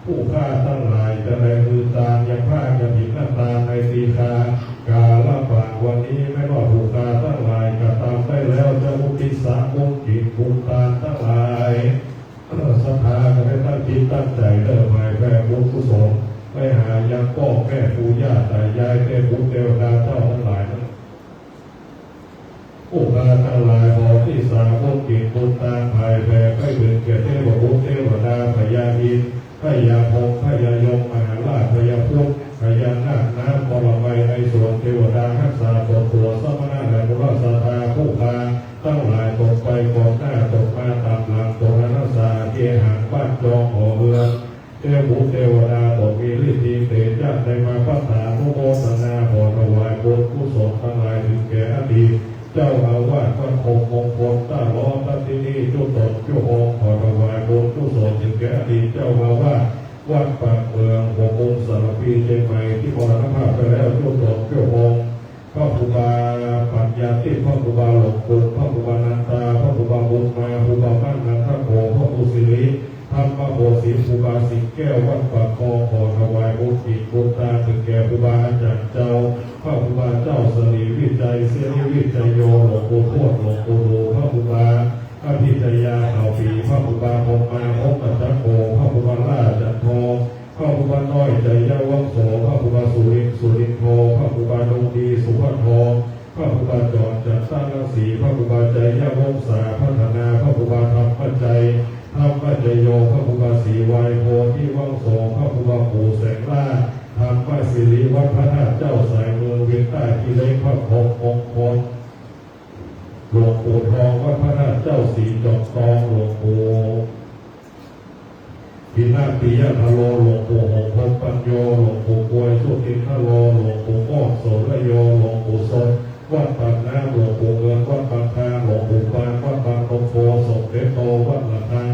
ผู้ฆ่าทั้งหลายจะได้มือตามยังผ้าจะผิดหน้าตาในตีคากาลบาวันนี้ไม่รอดผู้ฆ่าทั้งหลายก็ตามได้แล้วจะมุติสามุขจิตบุญตาทั้งหลายศรัทธาจะได้ตั้งจิตตั้งใจเดินไปแผ่บุญกุศลไปหายังพ่อแม่ปู่ย่าตายายเทพบุตรเทวดาเจ้าทั้งหลายนั้นผู้ฆ่าทั้งหลายขอที่สามุขจิตบุญตาภายแผ่ให้ถึงแก่เทพบุตรเทวดาพญาอินทร์พญาพงพญายมมหาราชพญาพุทธพญานาคน้ำปรมัยในส่วนเทวดารักษาตัวสมณะและบุรสธาผู้พาตั้งหลายตกไปก่อนหน้าตกมาตามหลังตัวนักษาเกหังบ้านจองหอเรือนเทพบุตรเทวดาตกมีฤทธิ์เตชะในมาพัฒนาโมทนาขอถวายบุญกุศลทั้งหลายถึงแก่อดีตเจ้าอาวาสวัดคงมงคลต้าล้อตัที่นี่จุตนจุองขอถวายบุญกุศลถึงแก่อดีตเจ้าอาวาสวัดปากเมืองหัวมุมสารพีเชียงใหม่ที่มรณภาพไปแล้วจุตนจุองพระครูบาปัญญาที่พระครูบาหลวงปู่พระครูบานันตาพระครูบาบุญมาครูบามั่นนันทโกพระครูศิริธรรมโพธิครูบาสิงแก้ววัดปากคลองขอถวายบุญจิตบุญตาถึงแก่ครูบาอาจารย์เจ้าพระครูบาเจ้าสรีวิจัยเสรีวิจัยโยหลวงปู่ทวดหลวงปู่ดูพระครูบาอภิชยาเขาปีพระครูบาพงมาพงกัจจโกพระครูบาราชจันทองพระครูบาน้อยใจยาวังโสพระครูบาสุรินโทพระครูบาดงดีสุภทองพระครูบาจรจันสร้างรังสีพระครูบาใจยาวงศาพัฒนาพระครูบาธรรมใจธรรมจโยพระครูบาศรีวัยโพธิวังโสพระครูบาปู่แสงล่าธรรมศิริวัฒนาเจ้าสายเมืองเวียงใต้ที่เล็กพระพงมงคลหลวงปู่ทองวัฒนาเจ้าสีจอมทองหลวงปู่พินาศปิยะทะโลหลวงปู่หงพงปัญโยหลวงปู่กวยสุติทะโลหลวงปู่อ้อมโสระโยหลวงปู่สดวัดปากน้ำหลวงปู่เงินวัดปากทางหลวงปู่ปานวัดปากนมโพสมเด็จโตวัดละทาง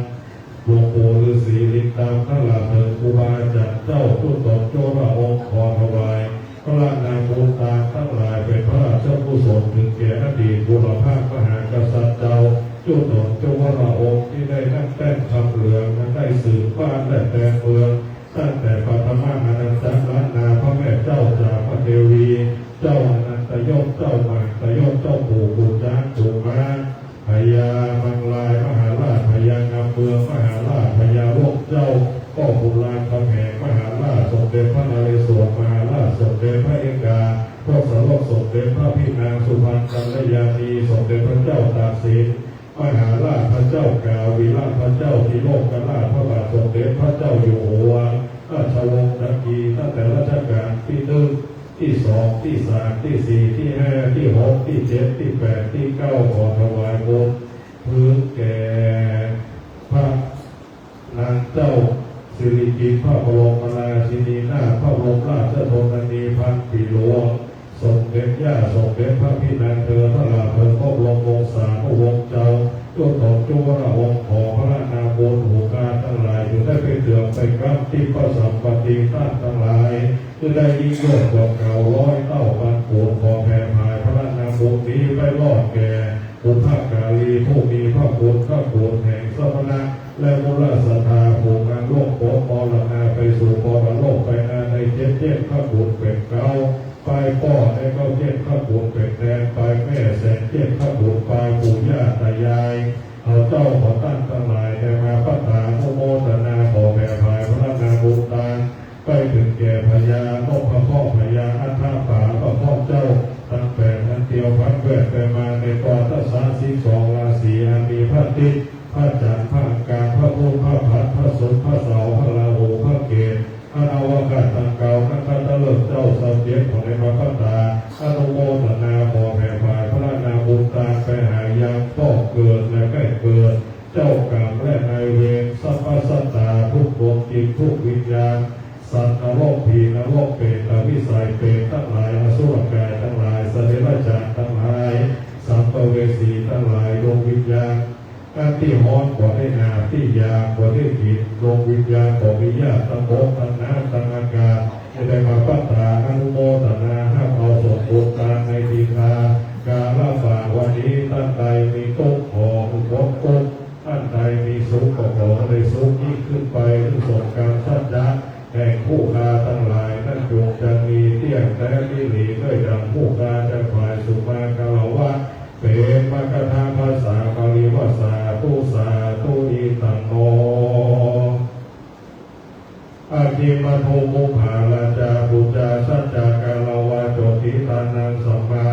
หลวงปู่ฤาษีลิงตามข้าหลาเถิดครูบาอาจารย์เจ้าทุตตนโจระองค์ขอถวายพระนามบุญตามทั้งหลายเป็นพระเจ้ากุศลถึงแก่อดีตบุรพามหากษัตริย์เจ้าจุตนเจ้าวระองค์ที่ได้นั่งแต้มคำเหลืองนั้นได้สืบบ้านและแต่เมืองตั้งแต่ปัทมาอนันตล้านนาพระแม่เจ้าจากพระเทวีเจ้าอนันตยศเจ้ามังตยศเจ้าปู่ปู่จ้างปู่ม้าพญามังลายมหาราชพญางามเมืองมหาราชพญาโลกเจ้าก็บุราคำแหงมหาราชสมเด็จพระนเรศวรมหาราชสมเด็จพระเอกาพระสารสมเด็จพระพินางสุพรรณกัลยาณีสมเด็จพระเจ้าตากสินมหาราชพระเจ้ากาวิราชพระเจ้าที่โลกกราชพระบาทสมเด็จพระเจ้าอยู่หัวราชวงศ์จักรีตั้งแต่รัชกาลที่1ที่2ที่3ที่4ที่5ที่6ที่7ที่8ที่9ขอถวายบุญพื้นแก่พระนางเจ้าสิริกิติ์พระบรมราชินีนาถพระบรมราชชนนีพันปีหลวงสมเด็จย่าสมเด็จพระพี่นางเธอพระลาเพิงพระบรมวงศานุวงศ์เจ้าจุตนจุวระวงศ์ขอพระนามบุญหูกาทั้งหลายจะได้ไปเถื่อนไปกับที่พระสัมปติท่านทั้งหลายจะได้ยิ่งยศกว่าเก่าร้อยเต้าพันปูนขอแผ่ภายพระนามบุญนี้ไปรอดแก่บุพกาลีผู้มีพระคุณพระคุณแห่งสมณะและมูลศรัทธาผูกงานร่วมโปมอลนาไปสู่ปรโลกไปนาในเจ็ดพระคุณเป็นเก้าไปป้อในเก้าพระคุณเป็นแดนไปแม่แสนพระคุณไปปู่ย่าตายายเอาเจ้าขอตั้งทั้งหลายแต่มาพัฒนาโมทนาขอแผ่ภายพระนาบุญตาไปถึงแก่พญานพพระพ่อพญาอัฏฐาป่าพระพ่อเจ้าตั้งแต่นั้นเดียวพันแวดไปมาในปอต 12ราศีอันมีพระอาทิตย์พระจันทร์พระอังคารพระพุธพระพฤหัสพระศุกร์พระเสาร์พระราหูพระเกศพระนาวากาศตังเก่านักขัตฤกษ์เจ้าสัพเพียของในพระพัตตาอนุโมทนาขอแผ่ฝ่ายพระนาบุญตาไปหายามพ่อเกิดและใกล้เกิดเจ้ากรรมและนายเวรสัพพสัตตาทุกดวงจิตทุกวิญญาณสัตว์นรกผีนรกเปรตวิสัยเปรตทั้งหลายอสุรกายทั้งหลายสัตว์เดรัจฉานทั้งหลายสัมภเวสีทั้งหลายดวงวิญญาณการที่ฮ้อนกว่าได้นาที่ยากว่าได้ผิดดวงวิญญาณของวิญญาณตั้งโลกตั้งน้ำตั้งอากาศจะได้มาปัตตาอนุโมทนาห้ามเอาสมบูรณ์การในทีฆาการละฝากวันนี้ท่านใดมีโต๊ะของวกกุ๊กท่านใดมีสุขก็ขอได้สุขยิ่งขึ้นไปทุกสงการสัจจะแห่งผู้คาทั้งหลายนั่นจงจะมีเที่ยงแท้ที่หลีด้วยดังผู้คาจะฝ่ายสุมากาลวะเป็นมกถาภาษาบาลีวาสาตุสาตุอิตังโนอาคิมัทุมุภาลาจาปุจจาสัจจากาลวะโจติตานังสัมมา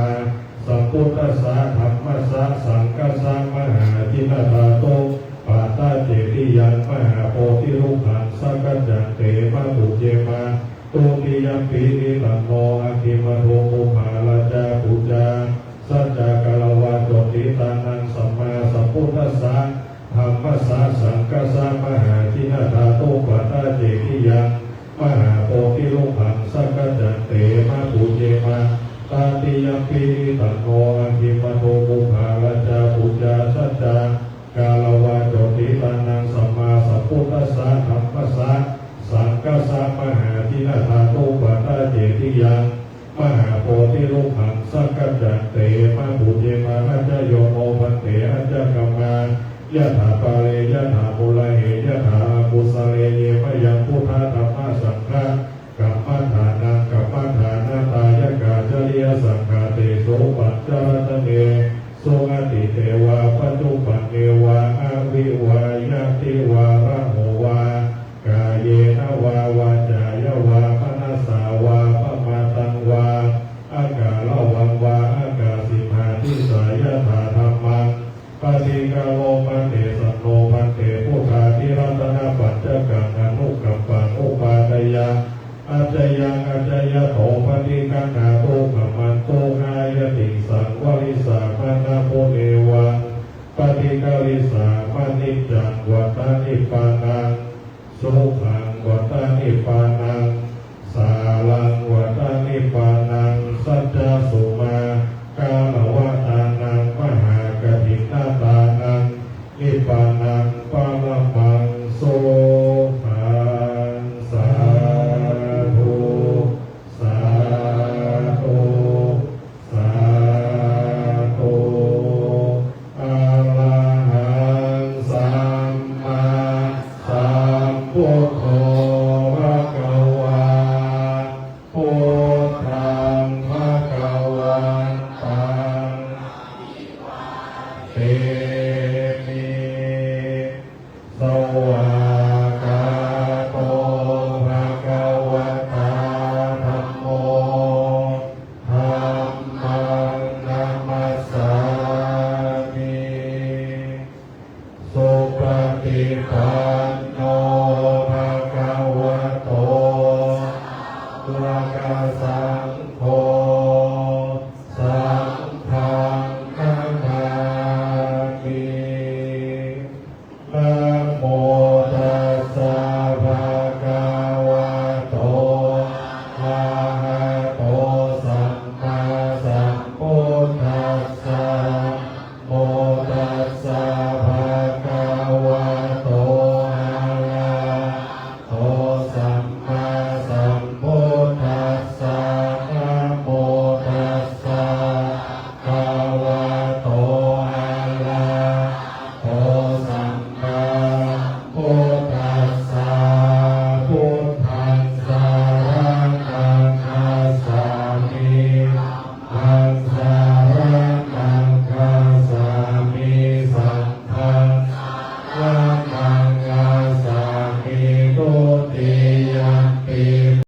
สัมพุทธัสสะธรรมัสสะสังฆัสสะมหาทิฏฐาโตปาตาเจติยันมหาโพธิรูปังสักกัจจันเตมาตุเจมาตุติยัมปีนิตังโนอาคิมัทุมุภาลาจาปุจจาสัจจากาลวะโจติตานังสัมมาสัมพุทธัสสะธรรมัสสะสังฆัสสะมหาทิฏฐาโตปาตาเจติยันมหาโพธิรูปังสักกัจจันเตมาตุเจมาตาติยัมปีนิตังโนอาคิมัทุมุภาลาจาปุจจาสัจจากาลวะโจติตานังสัมมาสัมพุทธัสสะธรรมัสสะสังฆัสสะมหาทิฏฐาโตปาตาเจติยันมหาโพธิรูปังสักกัจจันเตมาปุเจมาอาจโยโมพันเตอาจกัมมายะถาปาเรยะถาปุระเหยะถาปุสะเรเยมะยังพุทธธรรมสังฆะกัมมัฏฐานังกัมมัฏฐานาตายกาจริยสังฆาเตโสปัจจารตเนโสงติเทวาปัจจุปันเนวาอาวิวายะติวาระโหวากาเยนะวาวาจายะวามนัสสาวาปะมาตังวาอากาลวังวาอากาสิมาทิสายะถาธรรมังปฏิกาโลปันเตสันโนปันเตพุทธาธิรัตนาปัจจกังอนุกัมปังอุปาทยาอาจยังอาจยะโตปฏิกังนาโตกัมมันโตกายติสังวริสามานาโพเนวังปฏิกาลิสามานิจังวัตานิปานังสุขังวัตานิปานังสาลังวัตานิปานังสัจจสุมากาลวะตานังมหากฐินาตานังนิปานังปาลมังโสขังสาธุสาธุสาธุอะระหังสัมมาสัมพุทโธภะคะวาพุทธังภะคะวันตังเต